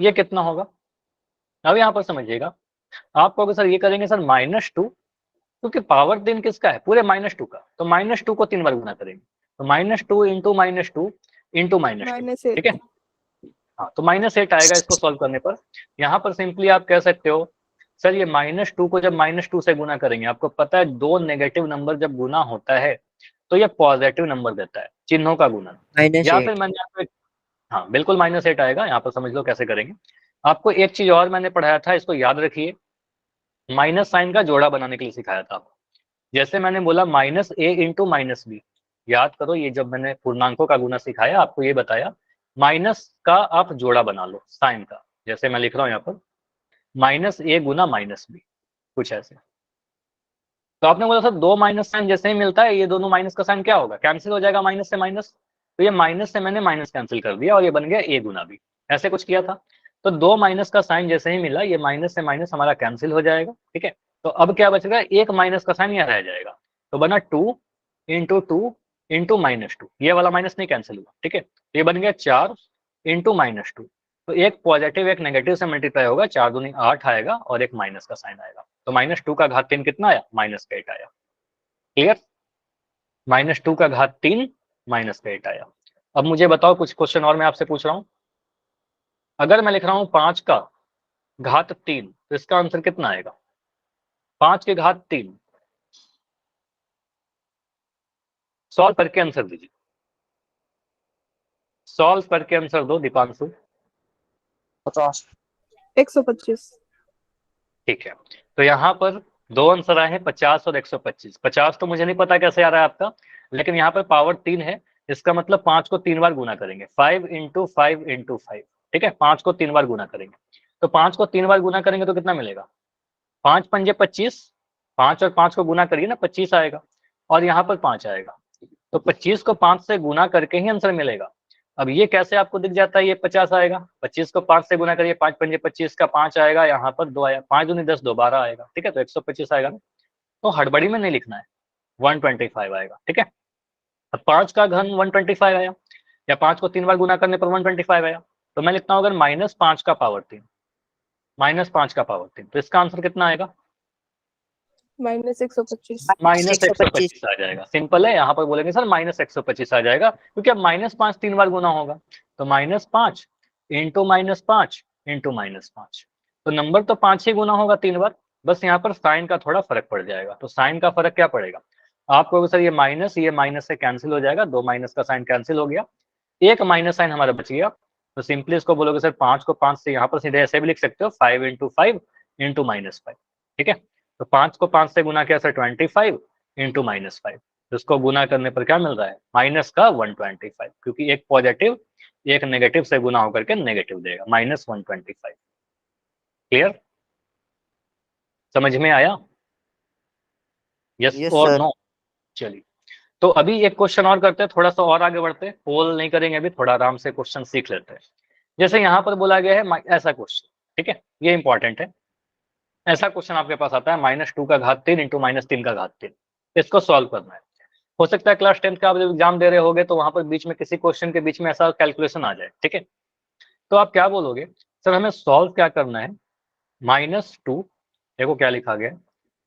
ये कितना होगा? अब यहाँ पर समझिएगा, आप कहोगे सर ये करेंगे सर -2, क्योंकि पावर 3 किसका है? पूरे -2 का, तो -2 को 3 बार गुना करेंगे, तो -2 इंटू -2 इंटू -2, -8 ठीक है। हाँ, तो -8 आएगा इसको सॉल्व करने पर। यहाँ पर सिंपली आप कह सकते हो सर ये -2 को जब -2 से गुना करेंगे, आपको पता है दो नेगेटिव नंबर जब गुना होता है तो ये पॉजिटिव नंबर देता है, चिन्हों का गुणन। या फिर -8 मैंने आपको हाँ बिल्कुल -8 आएगा। यहाँ पर समझ लो कैसे करेंगे। आपको एक चीज और मैंने पढ़ाया था, इसको याद रखिए, माइनस साइन का जोड़ा बनाने के लिए सिखाया था आपको। जैसे मैंने बोला -a इंटू -b, याद करो ये जब मैंने पूर्णांकों का गुना सिखाया आपको ये बताया माइनस का आप जोड़ा बना लो साइन का। जैसे मैं लिख रहा हूँ यहाँ पर -a गुना -b, कुछ ऐसे। तो आपने बोला सर दो माइनस साइन जैसे ही मिलता है ये दोनों माइनस का साइन क्या होगा? कैंसिल हो जाएगा माइनस से माइनस। तो ये माइनस से मैंने माइनस कैंसिल कर दिया और ये बन गया a गुना b, ऐसे कुछ किया था। तो दो माइनस का साइन जैसे ही मिला ये माइनस से माइनस हमारा कैंसिल हो जाएगा, ठीक है। तो अब क्या बचेगा? एक माइनस का साइन यहाँ रह जाएगा, तो बना 2 इंटू -2, ये वाला माइनस नहीं कैंसिल हुआ, ठीक है। तो ये बन गया 4 इंटू -2। तो एक पॉजिटिव एक नेगेटिव से मल्टीप्लाई होगा, 4 दूनी 8 आएगा और एक माइनस का साइन आएगा। तो -2 का घात 3 कितना आया? -8 आया। क्लियर? -2 का घात 3 -8 आया। अब मुझे बताओ कुछ क्वेश्चन और मैं आपसे पूछ रहा हूँ। अगर मैं लिख रहा हूँ 5 का घात 3 तो इसका आंसर कितना आएगा? 5 के घात 3 सॉल्व करके आंसर दीजिए, सॉल्व करके आंसर दो दीपांशु। 50 125। ठीक है, तो यहाँ पर दो आंसर आए हैं 50 और 125। 50 तो मुझे नहीं पता कैसे आ रहा है आपका, लेकिन यहाँ पर पावर 3 है, इसका मतलब 5 को 3 बार गुना करेंगे, 5 इंटू 5 इंटू 5, ठीक है। 5 को 3 बार गुना करेंगे, तो 5 को 3 बार गुना करेंगे तो कितना मिलेगा? 5 पंजे 25, 5 और 5 को गुना करिए ना 25 आएगा, और यहाँ पर 5 आएगा। तो 25 को 5 से गुना करके ही आंसर मिलेगा। अब ये कैसे आपको दिख जाता है? ये 50 आएगा, 25 को 5 से गुना करिए, 5 पंजे 25 का 5 आएगा, यहाँ पर 2 आया, 5 दूनी 10, 2 12 आएगा, ठीक है। तो 125 आएगा ना, तो हड़बड़ी में नहीं लिखना है, 125 आएगा, ठीक है। अब 5 का घन 125 आया, या 5 को 3 बार गुना करने पर 125 आया, तो मैं लिखता हूँ अगर -5 का पावर 3, -5 का पावर 3, तो इसका आंसर कितना आएगा? -125। -125 आ जाएगा। सिंपल है, यहाँ पर बोलेंगे सर -125 आ जाएगा, क्योंकि अब -5 3 बार गुना होगा, तो -5 इंटू -5 इंटू -5, तो नंबर तो 5 ही गुना होगा 3 बार, बस यहाँ पर साइन का थोड़ा फर्क पड़ जाएगा। तो साइन का फर्क क्या पड़ेगा? आपको सर ये माइनस से कैंसिल हो जाएगा, दो माइनस का साइन कैंसिल हो गया, एक माइनस साइन हमारा बच गया। तो सिंपली इसको बोलोगे सर 5 को 5 से यहाँ पर सीधे ऐसे भी लिख सकते हो, 5 इंटू 5 इंटू -5, ठीक है। तो 5 को 5 से गुना किया सर 25 इंटू -5, तो इसको गुना करने पर क्या मिल रहा है? माइनस का 125, क्योंकि एक पॉजिटिव एक नेगेटिव से गुना होकर के नेगेटिव देगा, -125। क्लियर? समझ में आया? यस और नो? चलिए, तो अभी एक क्वेश्चन और करते हैं, थोड़ा सा और आगे बढ़ते हैं, पोल नहीं करेंगे अभी, थोड़ा आराम से क्वेश्चन सीख लेते हैं। जैसे यहाँ पर बोला गया है ऐसा क्वेश्चन, ठीक है, ये इंपॉर्टेंट है। ऐसा क्वेश्चन आपके पास आता है -2 का घात 3 इंटू -3 का घात 3, इसको सॉल्व करना है। हो सकता है क्लास 10 का आप जब एग्जाम दे रहे होगे तो वहां पर बीच में किसी क्वेश्चन के बीच में ऐसा कैलकुलेशन आ जाए, ठीक है। तो आप क्या बोलोगे? सर हमें सॉल्व क्या करना है? -2, देखो क्या लिखा गया,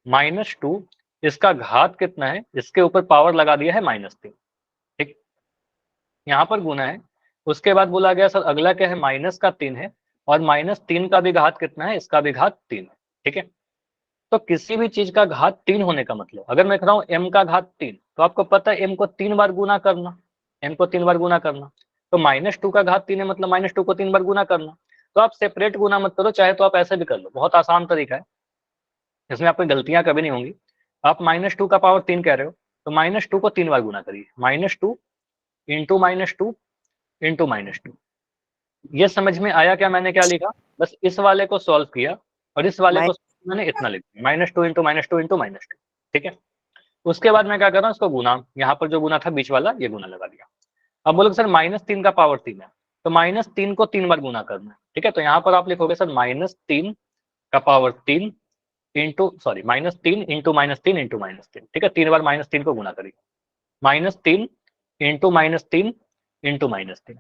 -2 इसका घात कितना है, इसके ऊपर पावर लगा दिया है -3, ठीक, यहाँ पर गुना है। उसके बाद बोला गया सर अगला क्या है? -3 है, और -3 का भी घात कितना है? इसका भी घात 3 है, ठीक है। तो किसी भी चीज का घात 3 होने का मतलब, अगर मैं कह रहा हूँ m का घात 3, तो आपको पता है m को 3 बार गुना करना, m को 3 बार गुना करना, तो -2 का घात 3 है मतलब -2 को 3 बार गुना करना। तो आप सेपरेट गुना मत करो, चाहे तो आप ऐसे भी कर लो, बहुत आसान तरीका है, इसमें आपकी गलतियां कभी नहीं होंगी। आप -2 का पावर 3 कह रहे हो, तो -2 को 3 बार गुना करिए, -2 इंटू -2 इंटू -2। ये समझ में आया क्या मैंने क्या लिखा? बस इस वाले को सॉल्व किया और इस वाले को मैंने इतना लिख दिया, -2 इंटू -2 इंटू -2, ठीक है। उसके बाद मैं क्या कर रहा हूँ, इसको गुना, यहाँ पर जो गुना था बीच वाला ये गुना लगा दिया। अब बोलोगे सर -3 का पावर 3 है, तो -3 को 3 बार गुना करना है, ठीक है। तो यहाँ पर आप लिखोगे सर -3 का पावर 3 इंटू -3 इंटू -3 इंटू -3, ठीक है। 3 बार -3 को गुना करिए, -3 इंटू -3 इंटू -3,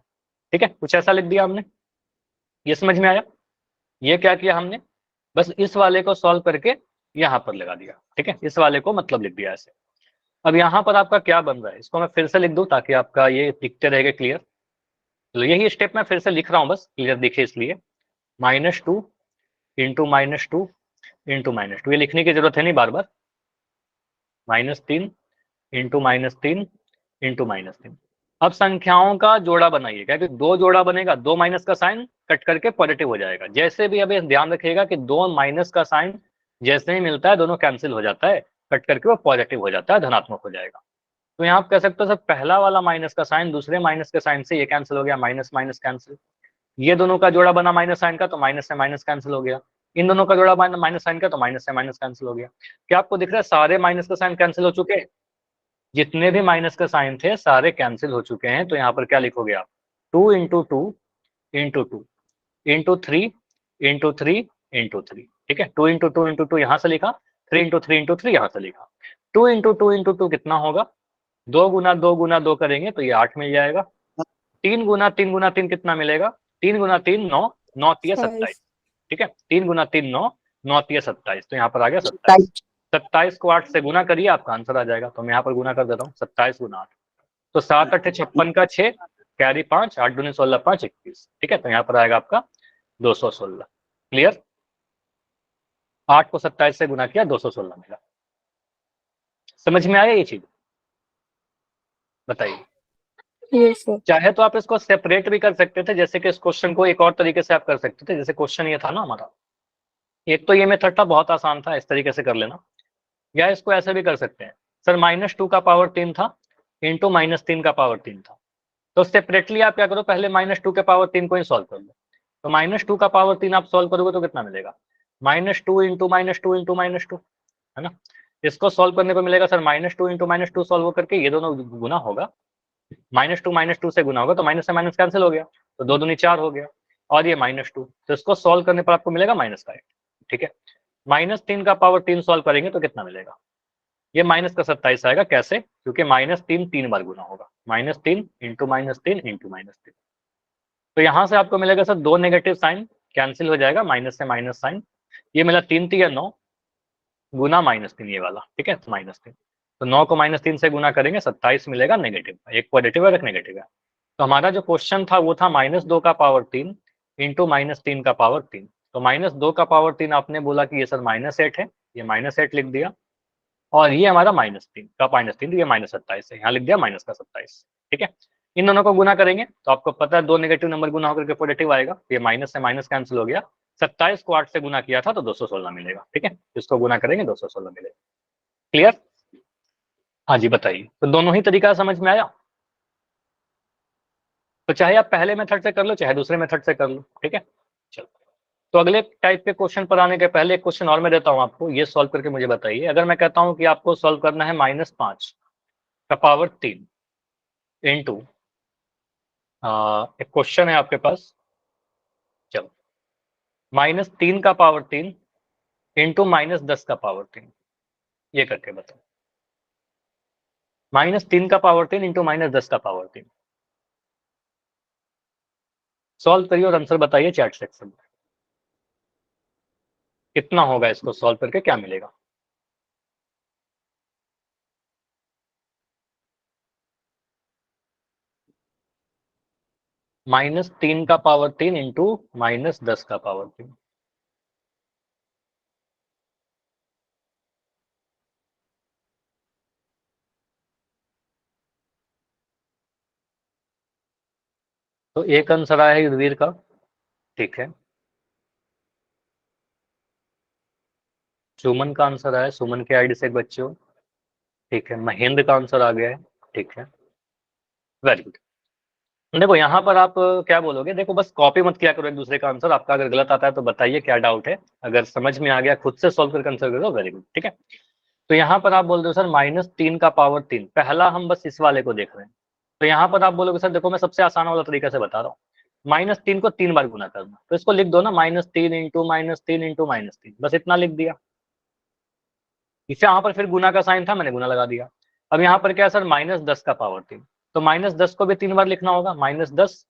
ठीक है। कुछ ऐसा लिख दिया हमने। ये समझ में आया? ये क्या किया हमने, बस इस वाले को सॉल्व करके यहाँ पर लगा दिया, ठीक है, इस वाले को मतलब लिख दिया ऐसे। अब यहाँ पर आपका क्या बन रहा है, इसको मैं फिर से लिख दूं ताकि आपका ये दिखते रहेगा क्लियर। तो यही स्टेप मैं फिर से लिख रहा हूँ, बस क्लियर दिखे इसलिए। -2 इंटू -2 इंटू -2, ये लिखने की जरूरत है नहीं बार बार। -3 इंटू -3 इंटू -3। अब संख्याओं का जोड़ा बनाइए, क्या कि दो जोड़ा बनेगा, दो माइनस का साइन कट करके पॉजिटिव हो जाएगा। जैसे भी, अभी ध्यान रखिएगा कि दो माइनस का साइन जैसे ही मिलता है दोनों कैंसिल हो जाता है, कट करके वो पॉजिटिव हो जाता है, धनात्मक हो जाएगा। तो यहाँ आप कह सकते हो सर पहला वाला माइनस का साइन दूसरे माइनस के साइन से ये कैंसिल हो गया, माइनस माइनस कैंसिल। ये दोनों का जोड़ा बना माइनस साइन का, तो माइनस से माइनस कैंसिल हो गया। इन दोनों का जोड़ा बना माइनस साइन का, तो माइनस से माइनस कैंसिल हो गया। क्या आपको दिख रहा है सारे माइनस का साइन कैंसिल हो चुके हैं? जितने भी माइनस का साइन थे सारे कैंसिल हो चुके हैं। तो यहाँ पर क्या लिखोगे आप, 2 into 2 into 2 into 3 into 3 into 3, ठीक है। 2 इंटू 2 इंटू 2 यहाँ से लिखा, 3 इंटू 3 इंटू 3 यहाँ से लिखा। 2 इंटू 2 इंटू 2 कितना होगा, 2 गुना 2 गुना 2 करेंगे तो ये 8 मिल जाएगा। 3 गुना 3 गुना 3 कितना मिलेगा, 3 गुना 3 9, 9 3 27, ठीक है। 3 गुना 3 9, 9 3 27, तो यहाँ पर आ गया 27। 27 को 8 से गुना करिए, आपका आंसर आ जाएगा। तो मैं यहाँ पर गुना कर देता हूँ, 27 गुना 8, तो 7 8 56 का 6, कैरी 5, 8 दूनी 16, 5 21, ठीक है। तो यहाँ पर आएगा आपका 216। क्लियर? 8 को 27 से गुना किया, 216 मिला। समझ में आया ये चीज? बताइए। Yes sir. चाहे तो आप इसको सेपरेट भी कर सकते थे, जैसे कि इस क्वेश्चन को एक और तरीके से आप कर सकते थे। जैसे क्वेश्चन ये था ना हमारा, एक तो ये मेथड था, बहुत आसान था, इस तरीके से कर लेना। या इसको ऐसे भी कर सकते हैं, सर -2 का पावर 3 था इंटू -3 का पावर 3 था। तो सेपरेटली आप क्या करो, पहले -2 के पावर 3 को ही सॉल्व कर लो। तो -2 का पावर 3 आप सॉल्व करोगे तो कितना मिलेगा, -2 इंटू -2 इंटू -2, है ना। इसको सॉल्व करने पर मिलेगा सर -2 इंटू -2 सॉल्व करके ये दोनों गुना होगा, -2 से गुना होगा तो माइनस से माइनस कैंसिल हो गया, तो 2 दूनी 4 हो गया, और ये -2, तो इसको सॉल्व करने पर आपको मिलेगा -8, ठीक है। -3 का पावर 3 सॉल्व करेंगे तो कितना मिलेगा, ये माइनस का 27 आएगा। कैसे, क्योंकि -3 3 बार गुना होगा, -3 इंटू -3 इंटू -3। तो यहां से आपको मिलेगा सर दो नेगेटिव साइन कैंसिल हो जाएगा, माइनस से माइनस साइन, ये मिला 3 3 9 गुना -3 ये वाला, ठीक है, -3। तो 9 को -3 से गुना करेंगे, 27 मिलेगा नेगेटिव, एक पॉजिटिव और एक नेगेटिव है। तो हमारा जो क्वेश्चन था वो था -2 का पावर 3 इंटू -3 का पावर 3। तो -2 का पावर 3 आपने बोला कि ये सर -8 है, ये -8 लिख दिया, और ये हमारा -3 का -3, तो ये -27 है, यहाँ लिख दिया माइनस का 27, ठीक है। इन दोनों को गुना करेंगे तो आपको पता है दो नेगेटिव नंबर गुना होकर के पॉजिटिव आएगा, ये माइनस से माइनस कैंसिल हो गया। 27 को 8 से गुना किया था तो 216 मिलेगा, ठीक है। इसको गुना करेंगे 216 मिलेगा। क्लियर? हाँ जी बताइए। तो दोनों ही तरीका समझ में आया? तो चाहे आप पहले मेथड से कर लो चाहे दूसरे मेथड से कर लो, ठीक है। चलो, तो अगले टाइप के क्वेश्चन पर आने के पहले एक क्वेश्चन और मैं देता हूं आपको, ये सॉल्व करके मुझे बताइए। अगर मैं कहता हूं कि आपको सॉल्व करना है -5 का पावर 3 इंटू, एक क्वेश्चन है आपके पास, चलो, -3 का पावर 3 इंटू -10 का पावर 3, ये करके बताओ। -3 का पावर 3 इंटू -10 का पावर 3, सॉल्व करिए और आंसर बताइए चैट सेक्शन में कितना होगा, इसको सॉल्व करके क्या मिलेगा। -3 का पावर 3 इंटू -10 का पावर 3, तो एक आंसर आया है युद्धवीर का, ठीक है। सुमन का आंसर आया, सुमन के आईडी से एक बच्चे हो, ठीक है। महेंद्र का आंसर आ गया है, ठीक है, वेरी गुड। देखो यहाँ पर आप क्या बोलोगे, देखो बस कॉपी मत किया करो एक दूसरे का आंसर, आपका अगर गलत आता है तो बताइए क्या डाउट है, अगर समझ में आ गया खुद से सॉल्व करके आंसर करो, वेरी गुड, ठीक है। तो यहाँ पर आप बोल रहे हो सर -3 का पावर 3, पहला हम बस इस वाले को देख रहे हैं। तो यहाँ पर आप बोलोगे सर देखो मैं सबसे आसान वाला तरीका से बता रहा हूँ, -3 को 3 बार गुना करना, तो इसको लिख दो ना -3 इंटू -3 इंटू -3, बस इतना लिख दिया। इसे यहाँ पर फिर गुना का साइन था, मैंने गुना लगा दिया। अब यहाँ पर क्या है सर -10 का पावर 3, तो -10 को भी 3 बार लिखना होगा, -10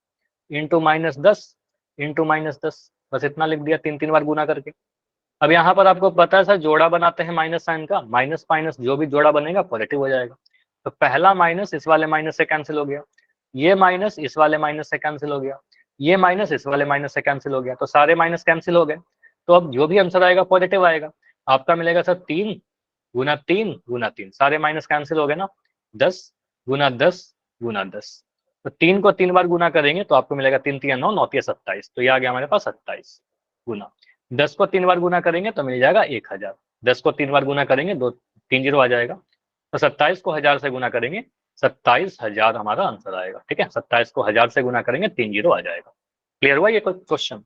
इंटू -10 इंटू -10, बस इतना लिख दिया 3 बार गुना करके। अब यहाँ पर आपको पता है सर जोड़ा बनाते हैं माइनस साइन का, माइनस माइनस जो भी जोड़ा बनेगा पॉजिटिव हो जाएगा। तो पहला माइनस इस वाले माइनस से कैंसिल हो गया, ये माइनस इस वाले माइनस से कैंसिल हो गया, ये माइनस इस वाले माइनस से कैंसिल हो गया, तो सारे माइनस कैंसिल हो गए। तो अब जो भी आंसर आएगा पॉजिटिव आएगा। आपका मिलेगा सर 3 गुना 3 गुना 3, सारे माइनस कैंसिल हो गए ना, 10 गुना 10 गुना 10। तो 3 को 3 बार गुना करेंगे तो आपको मिलेगा 3 3 9 9 27, तो ये आ गया हमारे पास 27 गुना 10 को 3 बार गुना करेंगे तो मिल जाएगा 1000। 10 को 3 बार गुना करेंगे 2 3 जीरो आ जाएगा। तो 27 को 1000 से गुना करेंगे 27,000 हमारा आंसर आएगा। ठीक है, 27 को 1000 से गुना करेंगे 3 जीरो आ जाएगा। क्लियर हुआ ये क्वेश्चन?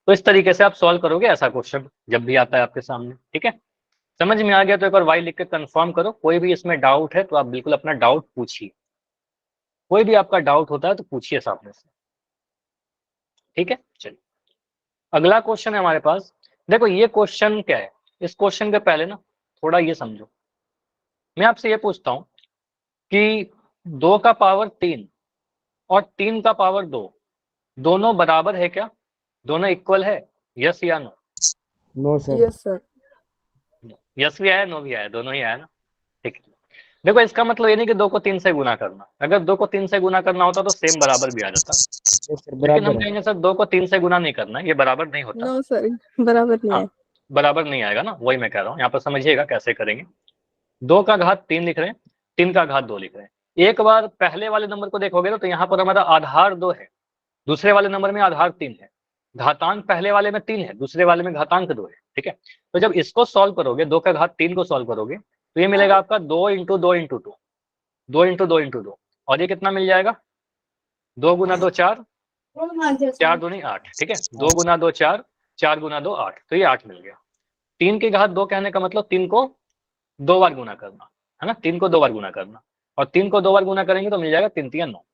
तो इस तरीके से आप सॉल्व करोगे ऐसा क्वेश्चन जब भी आता है आपके सामने। ठीक है, समझ में आ गया तो एक बार वाई लिख के कंफर्म करो। कोई भी इसमें डाउट है तो आप बिल्कुल अपना डाउट पूछिए, कोई भी आपका डाउट होता है तो पूछिए सामने से। ठीक है, चलिए अगला क्वेश्चन है हमारे पास। देखो ये क्वेश्चन क्या है, इस क्वेश्चन के पहले ना थोड़ा ये समझो। मैं आपसे ये पूछता हूं कि 2 का पावर 3 और 3 का पावर 2 दोनों बराबर है क्या? दोनों इक्वल है? यस या no? No sir. Yes sir. Yes भी आया, नो भी आया, दोनों ही आया ना। ठीक है, देखो इसका मतलब ये नहीं कि 2 को 3 से गुना करना। अगर 2 को 3 से गुना करना होता तो सेम बराबर भी आ जाता, यस सर लेकिन हम बराबर है। कहेंगे सर 2 को 3 से गुना नहीं करना, ये बराबर नहीं होता। नो सर, बराबर नहीं हाँ, है। बराबर नहीं आएगा ना, वही मैं कह रहा हूँ। यहाँ पर समझिएगा कैसे करेंगे। 2 का घात 3 लिख रहे हैं, 3 का घात 2 लिख रहे हैं। एक बार पहले वाले नंबर को देखोगे तो यहाँ पर हमारा आधार 2 है, दूसरे वाले नंबर में आधार 3 है। घातांक पहले वाले में 3 है, दूसरे वाले में घातांक 2 है। ठीक है, तो जब इसको सॉल्व करोगे, 2 का घात 3 को सॉल्व करोगे तो ये मिलेगा आपका 2 इंटू 2 इंटू 2, 2 इंटू 2 इंटू 2, और ये कितना मिल जाएगा? 2 गुना 2 4, 4 दूनी 8। ठीक है, 2 गुना 2 4, 4 गुना 2 8, तो ये 8 मिल गया। 3 की घात 2 कहने का मतलब 3 को 2 बार गुना करना है ना, 3 को 2 बार गुना करना, और 3 को 2 बार गुना करेंगे तो मिल जाएगा 3 3 9।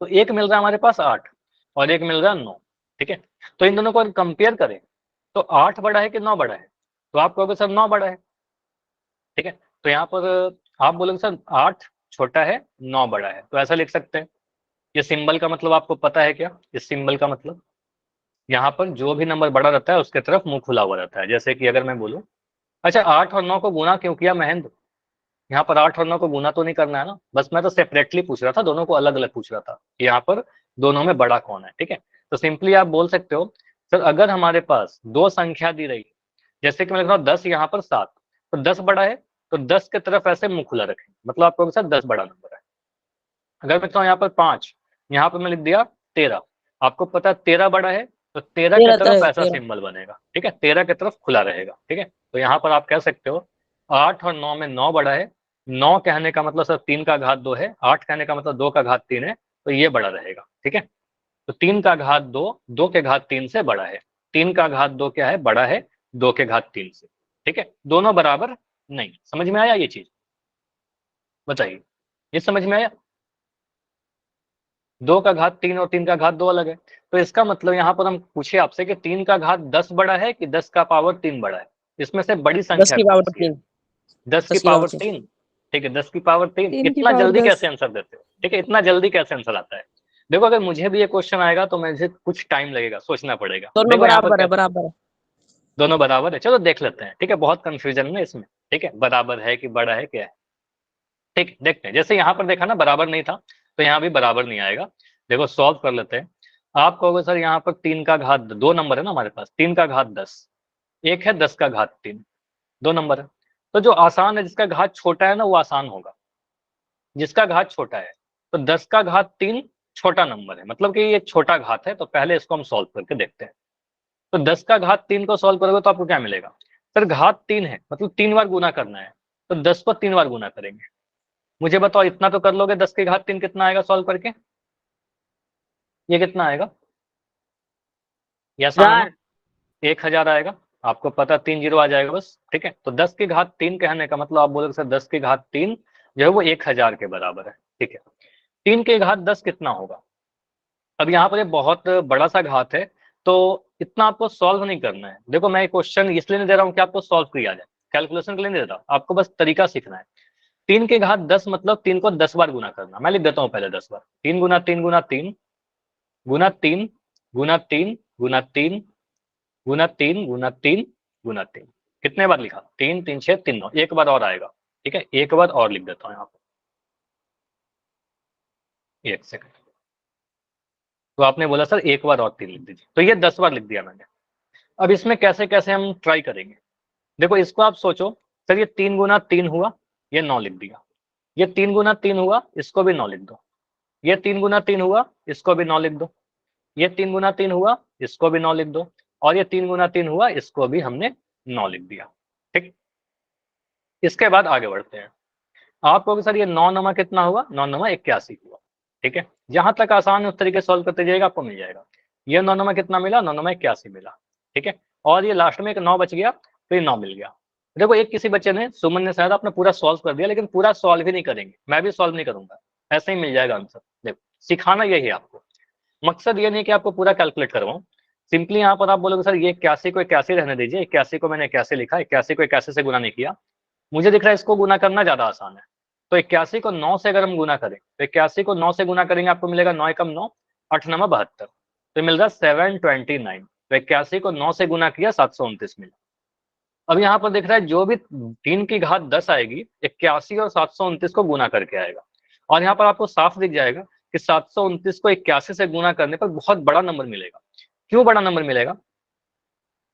तो एक मिल रहा है हमारे पास 8 और एक मिल रहा है 9। ठीक है, तो इन दोनों को कंपेयर करें तो 8 बड़ा है कि 9 बड़ा है? तो आप कहोगे सर 9 बड़ा है। ठीक है, तो यहाँ पर आप बोलोगे सर 8 छोटा है 9 बड़ा है, तो ऐसा लिख सकते हैं। ये सिंबल का मतलब आपको पता है क्या? इस सिंबल का मतलब यहाँ पर जो भी नंबर बड़ा रहता है उसके तरफ मुंह खुला हुआ रहता है। जैसे कि अगर मैं बोलूं अच्छा 8 और 9 को गुना क्यों किया महेंद्र? यहाँ पर 8 और 9 को गुना तो नहीं करना है ना, बस मैं तो सेपरेटली पूछ रहा था, दोनों को अलग अलग पूछ रहा था। यहाँ पर दोनों में बड़ा कौन है? ठीक है, तो सिंपली आप बोल सकते हो सर अगर हमारे पास 2 संख्या दी रही, जैसे कि मैं लिख रहा हूँ 10 यहाँ पर 7, तो 10 बड़ा है तो 10 की तरफ ऐसे मुंह खुला रखें, मतलब आप कहोगे सर 10 बड़ा नंबर है। अगर मैं लिखता हूँ यहाँ पर 5, यहाँ पर मैं लिख दिया 13, आपको पता है 13 बड़ा है तो 13 की तरफ ऐसा सिंबल बनेगा। ठीक है, 13 की तरफ खुला रहेगा। ठीक है, तो यहाँ पर आप कह सकते हो 8 और 9 में 9 बड़ा है, 9 कहने का मतलब सर 3 का घात 2 है, 8 कहने का मतलब 2 का घात 3 है, तो ये बड़ा रहेगा। ठीक है, तो 3 का घात 2 2 के घात 3 से बड़ा है, 3 का घात 2 क्या है? बड़ा है 2 के घात 3 से। ठीक है, दोनों बराबर नहीं। समझ में आया ये चीज? बताइए, ये समझ में आया? 2 का घात 3 और 3 का घात 2 अलग है, तो इसका मतलब यहाँ पर हम पूछे आपसे कि 3 का घात 10 बड़ा है कि 10 का पावर 3 बड़ा है? इसमें से बड़ी संख्या कौन सी है? 10 की पावर 3। ठीक है, 10 की पावर 3। इतना जल्दी कैसे आंसर देते हो? ठीक है, इतना जल्दी कैसे आंसर आता है? देखो अगर मुझे भी ये क्वेश्चन आएगा तो मुझे कुछ टाइम लगेगा, सोचना पड़ेगा। दोनों बराबर है, बराबर है। दोनों बराबर है, चलो देख लेते हैं। ठीक है, बहुत कंफ्यूजन है इसमें। ठीक है, बराबर है कि बड़ा है क्या है? ठीक, देखते हैं। जैसे यहाँ पर देखा ना बराबर नहीं था, तो यहाँ भी बराबर नहीं आएगा। देखो सॉल्व कर लेते हैं। आप कहोगे सर यहाँ पर 3 का घात 2 नंबर है ना हमारे पास, 3 का घात 10, एक है 10 का घात 3, 2 नंबर है। तो जो आसान है, जिसका घात छोटा है ना वो आसान होगा, जिसका घात छोटा है। तो 10 का घात 3 छोटा नंबर है, मतलब कि ये छोटा घात है, तो पहले इसको हम सॉल्व करके देखते हैं। तो 10 का घात 3 को सॉल्व करोगे तो आपको क्या मिलेगा? सर घात 3 है, मतलब 3 बार गुना करना है, तो 10 को 3 बार गुना करेंगे। मुझे बताओ इतना तो कर लोगे? 10 के घात 3 कितना आएगा सॉल्व करके? ये कितना आएगा? ये आसान है ना, 1000 आएगा। आपको पता 3 जीरो आ जाएगा बस। ठीक है, तो 10 की घात 3 कहने का मतलब आप बोलोगे सर 10 की घात 3 जो है वो 1000 के बराबर है। ठीक है, 3 की घात 10 कितना होगा? अब यहाँ पर ये बहुत बड़ा सा घात है, तो इतना आपको सॉल्व नहीं करना है। देखो मैं क्वेश्चन इसलिए नहीं दे रहा हूँ कि आपको सॉल्व किया जाए, कैलकुलेशन के लिए नहीं दे रहा, आपको बस तरीका सीखना है। 3 की घात 10 मतलब 3 को 10 बार गुना करना। मैं लिख देता हूँ पहले 10 बार, 3 गुना 3 गुना 3, गुना 3 गुना 3 गुना 3 गुना 3 गुना 3 गुना 3। कितने बार लिखा? 3 3 6 3 9। एक बार और आएगा, ठीक है, एक बार और लिख देता हूँ यहाँ पर, एक सेकंड। तो आपने बोला सर एक बार और 3 लिख दीजिए, तो ये 10 बार लिख दिया मैंने। अब इसमें कैसे कैसे हम ट्राई करेंगे? देखो इसको आप सोचो, सर ये 3 गुना 3 हुआ, ये 9 लिख दिया। ये 3 गुना 3 हुआ, इसको भी 9 लिख दो। ये 3 गुना 3 हुआ, इसको भी 9 लिख दो। ये 3 गुना 3 हुआ, इसको भी 9 लिख दो। और ये 3 गुना 3 हुआ, इसको भी हमने 9 लिख दिया। ठीक, इसके बाद आगे बढ़ते हैं। आप कहोगे सर ये 9 नमा कितना हुआ? 9 नमा 81 हुआ। ठीक है, जहां तक आसान है उस तरीके सॉल्व करते जाइएगा, आपको मिल जाएगा। ये 9 नमा कितना मिला? 9 नमा 81 मिला। ठीक है, और ये लास्ट में एक 9 बच गया, तो ये 9 मिल गया। देखो एक किसी बच्चे ने, सुमन ने शायद अपना पूरा सॉल्व कर दिया, लेकिन पूरा सॉल्व ही नहीं करेंगे, मैं भी सॉल्व नहीं करूंगा, ऐसे ही मिल जाएगा आंसर। देखो सिखाना यही है आपको, मकसद ये नहीं कि आपको पूरा कैलकुलेट करवाऊं। सिंपली यहाँ पर आप बोलोगे सर ये 81 को 81 रहने दीजिए, 81 को मैंने 81 लिखा, 81 को 81 से गुना नहीं किया, मुझे दिख रहा है इसको गुना करना ज्यादा आसान है। तो 81 को 9 से अगर हम गुना करें, तो 81 को 9 से गुना करेंगे, आपको मिलेगा 9 एकम 9, 8 नमा 72, तो मिल रहा 729। तो 81 को 9 से गुना किया, 729 मिला। अब यहाँ पर दिख रहा है जो भी 3 की घात 10 आएगी, 81 और 729 को गुना करके आएगा। और यहाँ पर आपको साफ दिख जाएगा कि 729 को 81 से गुना करने पर बहुत बड़ा नंबर मिलेगा। क्यों बड़ा नंबर मिलेगा?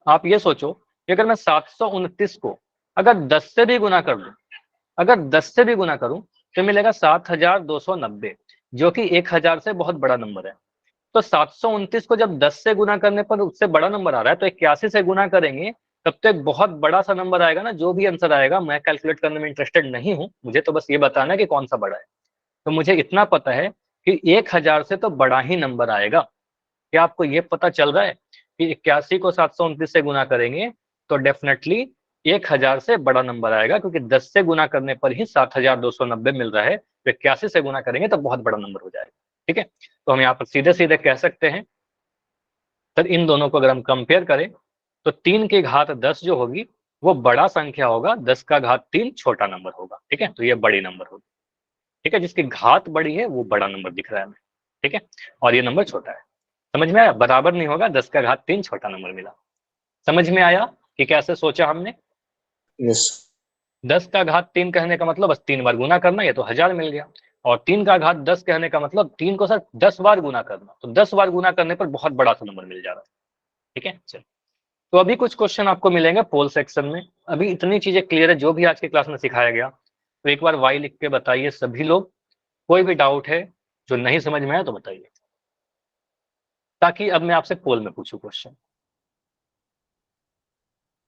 आप ये सोचो कि अगर मैं 729 को अगर 10 से भी गुना कर लूं, अगर 10 से भी गुना करूं, तो मिलेगा 7290, जो कि 1000 से बहुत बड़ा नंबर है। तो 729 को जब 10 से गुना करने पर उससे बड़ा नंबर आ रहा है, तो 81 से गुना करेंगे तब तो एक बहुत बड़ा सा नंबर आएगा ना। जो भी आंसर आएगा, मैं कैलकुलेट करने में इंटरेस्टेड नहीं हूं, मुझे तो बस ये बताना है कि कौन सा बड़ा है। तो मुझे इतना पता है कि 1000 से तो बड़ा ही नंबर आएगा। क्या आपको ये पता चल रहा है कि 81 को 729 से गुना करेंगे तो डेफिनेटली 1000 से बड़ा नंबर आएगा, क्योंकि 10 से गुना करने पर ही 7290 मिल रहा है। तो 81 से गुना करेंगे तो बहुत बड़ा नंबर हो जाएगा। ठीक है, तो हम यहाँ पर सीधे सीधे कह सकते हैं सर इन दोनों को अगर हम कंपेयर करें, तो 3 की घात 10 जो होगी वो बड़ा संख्या होगा, 10 का घात 3 छोटा नंबर होगा। ठीक है, तो ये बड़ी नंबर होगी। ठीक है, जिसकी घात बड़ी है वो बड़ा नंबर दिख रहा है हमें। ठीक है, और ये नंबर छोटा है। समझ में आया? बराबर नहीं होगा, 10 का घात 3 छोटा नंबर मिला। समझ में आया कि कैसे सोचा हमने? यस 10 का घात 3 कहने का मतलब बस 3 बार गुना करना, ये तो 1000 मिल गया। और 3 का घात 10 कहने का मतलब 3 को सर 10 बार गुना करना, तो 10 बार गुना करने पर बहुत बड़ा सा नंबर मिल जा रहा है। ठीक है, चलो तो अभी कुछ क्वेश्चन आपको मिलेंगे पोल सेक्शन में। अभी इतनी चीजें क्लियर है जो भी आज की क्लास में सिखाया गया, तो एक बार वाई लिख के बताइए सभी लोग। कोई भी डाउट है जो नहीं समझ में आया तो बताइए, ताकि अब मैं आपसे पोल में पूछूं क्वेश्चन।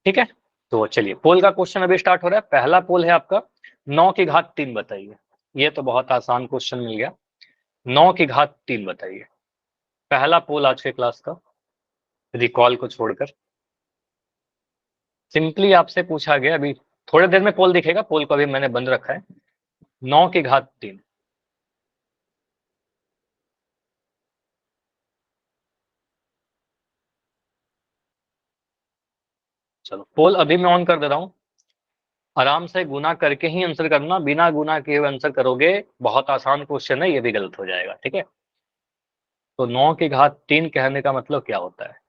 ठीक है, तो चलिए पोल का क्वेश्चन अभी स्टार्ट हो रहा है। पहला पोल है आपका 9 की घात 3 बताइए। ये तो बहुत आसान क्वेश्चन मिल गया। 9 की घात 3 बताइए, पहला पोल आज के क्लास का, रिकॉल को छोड़कर। सिंपली आपसे पूछा गया, अभी थोड़ी देर में पोल दिखेगा, पोल को अभी मैंने बंद रखा है। 9 की घात 3, चलो पोल अभी मैं ऑन कर दे रहा हूं। आराम से गुना करके ही आंसर करना, बिना गुना किए हुए आंसर करोगे, बहुत आसान क्वेश्चन है, ये भी गलत हो जाएगा। ठीक है, तो 9 की घात 3 कहने का मतलब क्या होता है?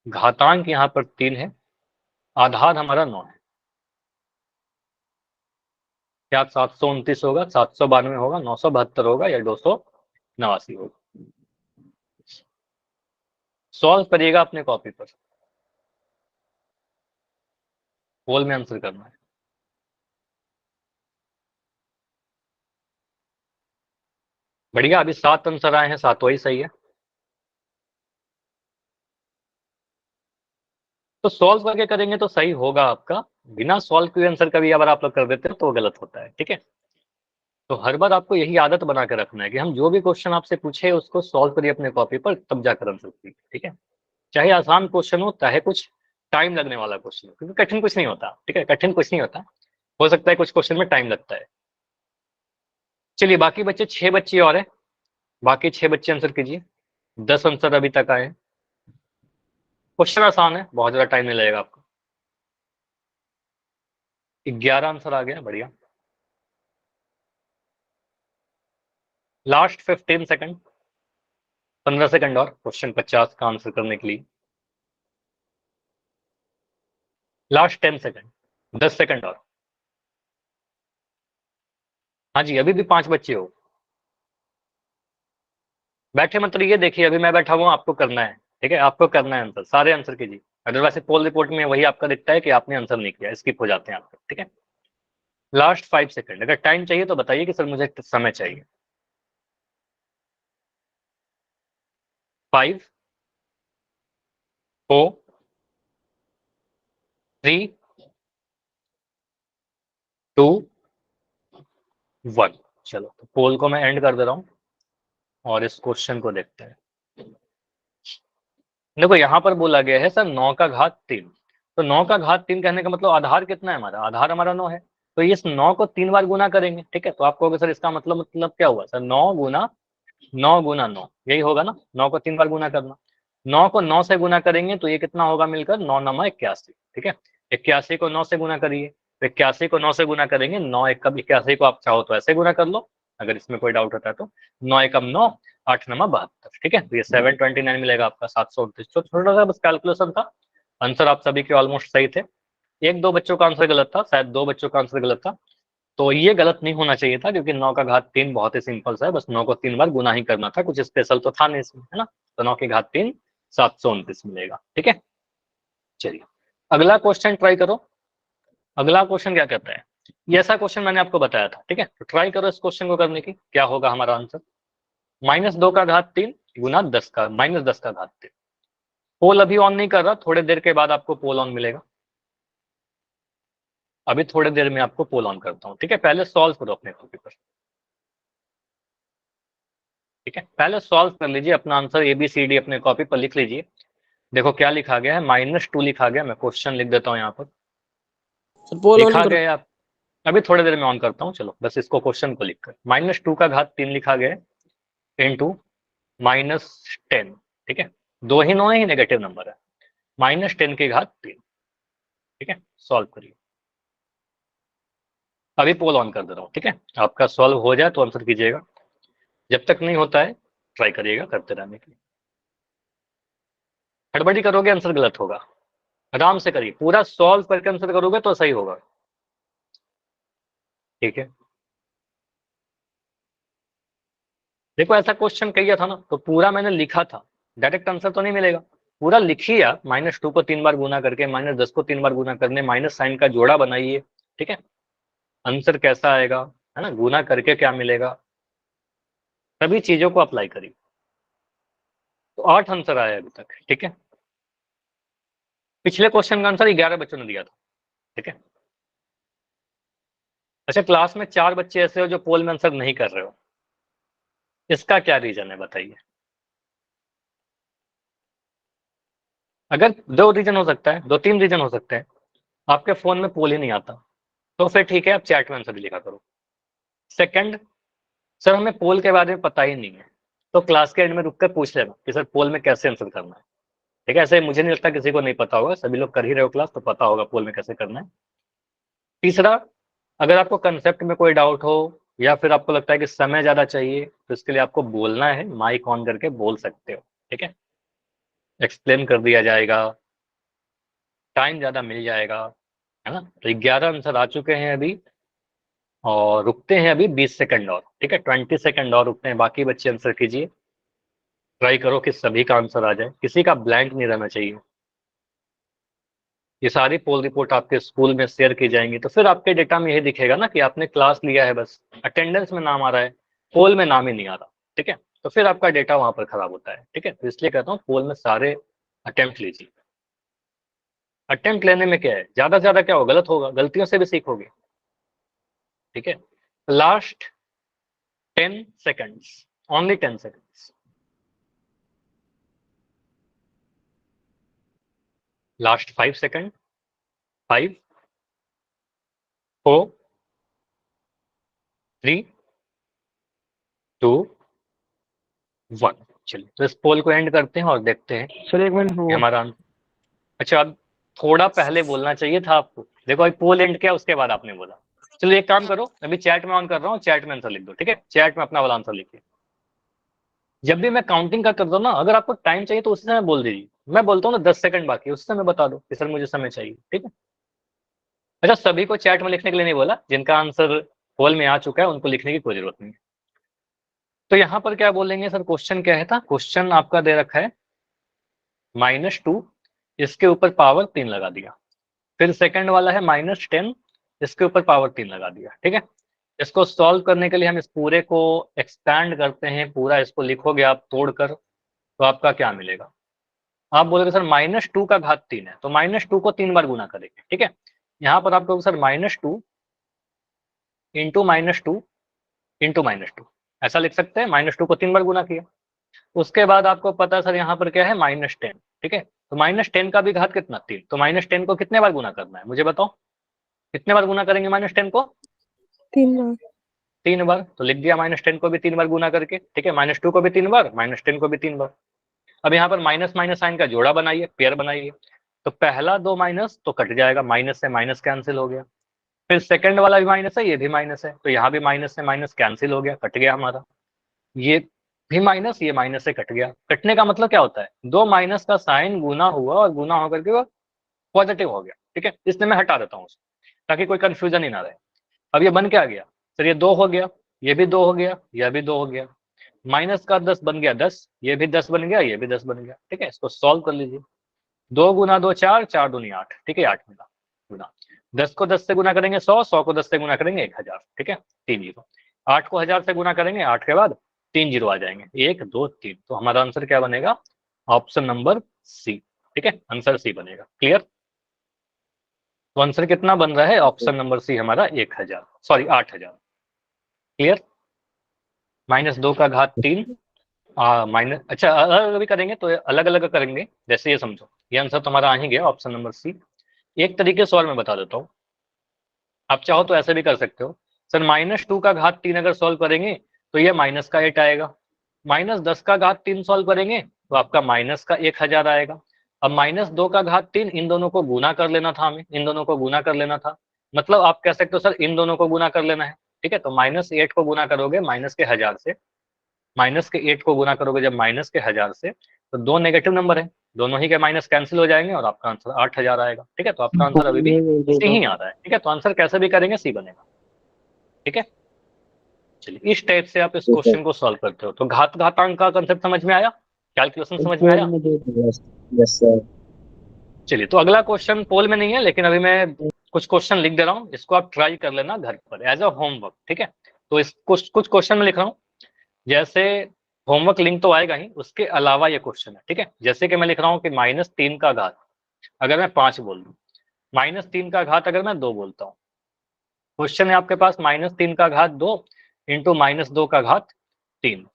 घातांक यहाँ पर 3 है, आधार हमारा 9 है। क्या 729 होगा, 792 होगा, 972 होगा, या 289 होगा? सॉल्व करिएगा अपने कॉपी पर, पोल में आंसर करना है। बढ़िया, अभी 7 आंसर आए हैं, 7 ही सही है। तो सॉल्व करके करेंगे तो सही होगा आपका, बिना सॉल्व किए आंसर कभी अगर आप लोग कर देते हैं तो वो गलत होता है। ठीक है, तो हर बार आपको यही आदत बना के रखना है कि हम जो भी क्वेश्चन आपसे पूछे उसको सॉल्व करिए अपने कॉपी पर, तब जाकर आंसर कीजिए। ठीक है, चाहे आसान क्वेश्चन हो, चाहे कुछ टाइम लगने वाला क्वेश्चन हो, क्योंकि कठिन कुछ नहीं होता। ठीक है, कठिन कुछ नहीं होता, हो सकता है कुछ क्वेश्चन में टाइम लगता है। चलिए बाकी बच्चे 6 बच्चे और है, बाकी 6 बच्चे आंसर कीजिए। 10 आंसर अभी तक आए। क्वेश्चन आसान है, बहुत ज्यादा टाइम नहीं लगेगा आपको। 11 आंसर आ गया, बढ़िया। लास्ट 15 सेकंड, 15 सेकंड और क्वेश्चन 50 का आंसर करने के लिए। लास्ट 10 सेकंड, 10 सेकंड और। हाँ जी, अभी भी 5 बच्चे हो। बैठे मतलब ये देखिए, अभी मैं बैठा हुआ हूँ, आपको करना है, ठीक है, आपको करना है आंसर, सारे आंसर कीजिए। अदरवाइज पोल रिपोर्ट में वही आपका दिखता है कि आपने आंसर नहीं किया, स्किप हो जाते हैं आपके, ठीक है। लास्ट 5 सेकंड, अगर टाइम चाहिए तो बताइए कि सर मुझे समय चाहिए। 5 4 3 2 1। चलो, तो पोल को मैं एंड कर दे रहा हूँ और इस क्वेश्चन को देखते हैं। देखो यहाँ पर बोला गया है सर 9 का घात 3, तो 9 का घात 3 कहने का मतलब आधार कितना है हमारा, आधार हमारा 9 है, तो इस 9 को 3 बार गुना करेंगे, ठीक है। तो आप कहोगे सर इसका मतलब क्या हुआ सर, 9 गुना 9, यही होगा ना, 9 को 3 बार गुना करना। 9 को 9 से गुना करेंगे तो ये कितना होगा मिलकर, 9 9 81, ठीक है। 81 को 9 से गुना करिए, तो 81 को 9 से गुना करेंगे, 9 1 81 को आप चाहो तो ऐसे गुना कर लो, अगर इसमें कोई डाउट होता है तो। 9 1 9, 8 9 72, ठीक है। तो ये 729 मिलेगा आपका, 729। तो थोड़ा सा बस कैलकुलेशन था, आंसर आप सभी के ऑलमोस्ट सही थे। 1-2 बच्चों का आंसर गलत था, शायद 2 बच्चों का आंसर गलत था, तो ये गलत नहीं होना चाहिए था, क्योंकि 9 का घात 3 बहुत ही सिंपल सा है, बस 9 को 3 बार गुना ही करना था, कुछ स्पेशल तो था नहीं इसमें, है ना। तो 9 की घात 3 729 मिलेगा, ठीक है। चलिए अगला क्वेश्चन ट्राई करो। अगला क्वेश्चन क्या कहता है, ये ऐसा क्वेश्चन मैंने आपको बताया था, ठीक है। तो ट्राई करो इस क्वेश्चन को करने की, क्या होगा हमारा आंसर। -2 का घात 3 गुना 10 का -10 का घात 3। पोल अभी ऑन नहीं कर रहा, थोड़ी देर के बाद आपको पोल ऑन मिलेगा, अभी थोड़ी देर में आपको पोल ऑन करता हूँ, ठीक है। पहले सॉल्व करो अपने कॉपी पर, ठीक है। पहले सॉल्व कर लीजिए अपना आंसर, ABCD अपने कॉपी पर लिख लीजिए। देखो क्या लिखा गया है, -2 लिखा गया, मैं क्वेश्चन लिख देता हूँ यहाँ पर। सर पोल ऑन लिखा करो। गया, अभी थोड़ी देर में ऑन करता हूँ, चलो बस इसको क्वेश्चन को लिखकर, -2 का घात 3 लिखा गया इंटू -10, ठीक है। 2 ही 9 ही नेगेटिव नंबर है, -10 की घात 3, ठीक है। सॉल्व करिए, अभी पोल ऑन कर दे रहा हूँ, ठीक है। आपका सॉल्व हो जाए तो आंसर कीजिएगा, जब तक नहीं होता है ट्राई करिएगा करते रहने के लिए। हड़बड़ी करोगे आंसर गलत होगा, आराम से करिए, पूरा सॉल्व करके आंसर करोगे तो सही होगा, ठीक है। देखो ऐसा क्वेश्चन किया था ना, तो पूरा मैंने लिखा था, डायरेक्ट आंसर तो नहीं मिलेगा, पूरा लिखिए आप, -2 को 3 बार गुना करके, -10 को 3 बार गुना करने, माइनस साइन का जोड़ा बनाइए, ठीक है। आंसर कैसा आएगा, है ना, गुना करके क्या मिलेगा, सभी चीजों को अप्लाई करिए। तो 8 आंसर आया अभी तक, ठीक है। पिछले क्वेश्चन का आंसर 11 बच्चों ने दिया था, ठीक है। अच्छा, क्लास में 4 बच्चे ऐसे हो जो पोल में आंसर नहीं कर रहे हो, इसका क्या रीजन है बताइए। अगर 2 रीजन हो सकता है, 2-3 रीजन हो सकते हैं, आपके फोन में पोल ही नहीं आता, तो फिर ठीक है आप चैट में आंसर लिखा करो। सेकंड, सर हमें पोल के बारे में पता ही नहीं है, तो क्लास के एंड में रुक कर पूछ लेना कि सर पोल में कैसे आंसर करना है, ठीक है। ऐसे मुझे नहीं लगता किसी को नहीं पता होगा, सभी लोग कर ही रहे हो क्लास, तो पता होगा पोल में कैसे करना है। तीसरा, अगर आपको कंसेप्ट में कोई डाउट हो या फिर आपको लगता है कि समय ज्यादा चाहिए, तो इसके लिए आपको बोलना है, माइक ऑन करके बोल सकते हो, ठीक है। एक्सप्लेन कर दिया जाएगा, टाइम ज्यादा मिल जाएगा, है ना। तो 11 आंसर आ चुके हैं अभी, और रुकते हैं अभी 20 सेकंड और, ठीक है। 20 सेकंड और रुकते हैं, बाकी बच्चे आंसर कीजिए, ट्राई करो कि सभी का आंसर आ जाए, किसी का ब्लैंक नहीं रहना चाहिए। ये सारी पोल रिपोर्ट आपके स्कूल में शेयर की जाएंगी, तो फिर आपके डेटा में यही दिखेगा ना कि आपने क्लास लिया है, बस अटेंडेंस में नाम आ रहा है, पोल में नाम ही नहीं आ रहा, ठीक है। तो फिर आपका डेटा वहां पर खराब होता है, ठीक है। तो इसलिए कहता हूँ पोल में सारे अटेम्प्ट लीजिए। अटेम्प्ट लेने में क्या है, ज्यादा से ज्यादा क्या होगा, गलत होगा, गलतियों से भी सीखोगे, ठीक है। Last 10 seconds, only 10 seconds, last 5 second, 5 4 3 2 1। चलिए तो इस पोल को एंड करते हैं और देखते हैं सर 1 मिनट कि रुको। हमारा। अच्छा, अब थोड़ा पहले बोलना चाहिए था आपको, देखो अभी पोल एंड किया उसके बाद आपने बोला। चलो एक काम करो, अभी चैट में ऑन कर रहा हूँ, चैट में आंसर लिख दो, ठीक है। चैट में अपना वाला आंसर लिखिए, जब भी मैं काउंटिंग का करता हूँ ना, अगर आपको टाइम चाहिए तो उसी समय बोल दीजिए, मैं बोलता हूँ ना 10 सेकंड बाकी है, उस समय बता दो कि सर मुझे समय चाहिए, ठीक है। अच्छा, सभी को चैट में लिखने के लिए नहीं बोला, जिनका आंसर पोल में आ चुका है उनको लिखने की कोई जरूरत नहीं है। तो यहाँ पर क्या बोलेंगे सर, क्वेश्चन क्या है था, क्वेश्चन आपका दे रखा है -2, इसके ऊपर पावर 3 लगा दिया। फिर सेकंड वाला है -10, इसके ऊपर पावर 3 लगा दिया, ठीक है। इसको सॉल्व करने के लिए हम इस पूरे को एक्सपैंड करते हैं, पूरा इसको लिखोगे आप तोड़कर, तो आपका क्या मिलेगा। आप बोलोगे सर -2 का घात 3 है, तो -2 को 3 बार गुना करेंगे, ठीक है। यहाँ पर आप कहोगे सर -2 इंटू -2 इंटू -2, ऐसा लिख सकते हैं, -2 को 3 बार गुना किया। उसके बाद आपको पता है सर यहाँ पर क्या है -10, ठीक है। तो -10 का भी घात कितना, 3, तो -10 को कितने बार गुना करना है मुझे बताओ, कितने बार गुना करेंगे -10 को, 3 बार। 3 बार। तो लिख दिया -10 को भी 3 बार गुना करके, ठीक है। -2 को भी 3 बार, -10 को भी 3 बार। अब यहाँ पर माइनस माइनस साइन का जोड़ा बनाइए, पेयर बनाइए। तो पहला 2 माइनस तो कट जाएगा, माइनस से माइनस कैंसिल हो गया। फिर सेकंड वाला भी माइनस है, ये भी माइनस है, तो यहाँ भी माइनस से माइनस कैंसिल हो गया, कट गया हमारा। ये भी माइनस, ये माइनस से कट गया। कटने का मतलब क्या होता है, 2 माइनस का साइन गुना हुआ और गुना होकर के वो पॉजिटिव हो गया, ठीक है। इसलिए मैं हटा देता हूँ उसे, ताकि कोई कंफ्यूजन ही ना रहे। अब ये बन क्या गया सर, ये 2 हो गया, ये भी 2 हो गया, यह भी 2 हो गया। माइनस का 10 बन गया 10, ये भी 10 बन गया, ये भी 10 बन गया, ठीक है। इसको सॉल्व कर लीजिए। 2 गुना 2 4, 4 दूनी 8, ठीक है, 8 मिला गुना। 10 को 10 से गुना करेंगे 100, 100 को 10 से गुना करेंगे 1000, ठीक है, 3 जीरो। 8 को 1000 से गुना करेंगे, 8 के बाद 3 जीरो आ जाएंगे, 1 2 3। तो हमारा आंसर क्या बनेगा, ऑप्शन नंबर सी, ठीक है, आंसर सी बनेगा। क्लियर। तो आंसर कितना बन रहा है, ऑप्शन नंबर सी हमारा 1000, सॉरी 8000। क्लियर। -2 का घात 3 माइनस, अच्छा अलग अलग भी करेंगे तो अलग अलग करेंगे, जैसे ये समझो, ये आंसर तुम्हारा आ ही गया, ऑप्शन नंबर सी। एक तरीके से और मैं बता देता हूँ, आप चाहो तो ऐसे भी कर सकते हो सर, -2 का घात 3 अगर सॉल्व करेंगे तो ये माइनस का 8 आएगा। -10 का घात 3 सॉल्व करेंगे तो आपका माइनस का 1000 आएगा। अब -2 का घात 3, इन दोनों को गुना कर लेना था हमें, इन दोनों को गुना कर लेना था, मतलब आप कह सकते हो सर इन दोनों को गुना कर लेना है, ठीक है। तो -8 को गुना करोगे माइनस के 1000 से, माइनस के 8 को गुना करोगे जब माइनस के 1000 से, तो 2 नेगेटिव नंबर है, दोनों ही के माइनस कैंसिल हो जाएंगे और आपका आंसर 8000 आएगा, ठीक है। तो आपका आंसर अभी भी सी ही आ रहा है, ठीक है। तो आंसर कैसे भी करेंगे सी बनेगा, ठीक है। चलिए इस टाइप से आप इस क्वेश्चन को सॉल्व करते हो। तो घात घातांक का कंसेप्ट समझ में आया, कैलकुलेशन समझ में आया। Yes sir. चलिए तो अगला क्वेश्चन पोल में नहीं है, लेकिन अभी मैं कुछ क्वेश्चन लिख दे रहा हूँ, इसको आप ट्राई कर लेना घर पर एज अ होमवर्क, ठीक है। तो इस कुछ क्वेश्चन में लिख रहा हूँ, जैसे होमवर्क लिंक तो आएगा ही, उसके अलावा ये क्वेश्चन है, ठीक है। जैसे कि मैं लिख रहा हूँ कि -3 का घात अगर मैं 5 बोल दूं, -3 का घात अगर मैं 2 बोलता हूँ, क्वेश्चन है आपके पास -3 का घात 2 इंटू -2 का घात 3।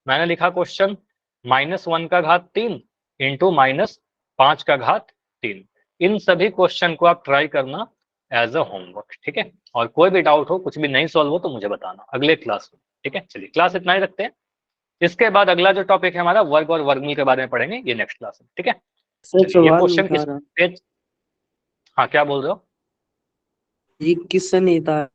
मैंने लिखा क्वेश्चन -1 का घात 3 इंटू -5 का घात 3। इन सभी क्वेश्चन को आप ट्राई करना एज अ होमवर्क, ठीक है। और कोई भी डाउट हो, कुछ भी नहीं सॉल्व हो तो मुझे बताना अगले क्लास में, ठीक है। चलिए क्लास इतना ही रखते हैं, इसके बाद अगला जो टॉपिक है हमारा वर्ग और वर्गमूल के बारे में पढ़ेंगे, ये नेक्स्ट क्लास में, ठीक है। सर चलिए ये सवाल क्वेश्चन उठा इस रहा, पेज, हाँ क्या बोल रहे हो, ये किससे नहीं था।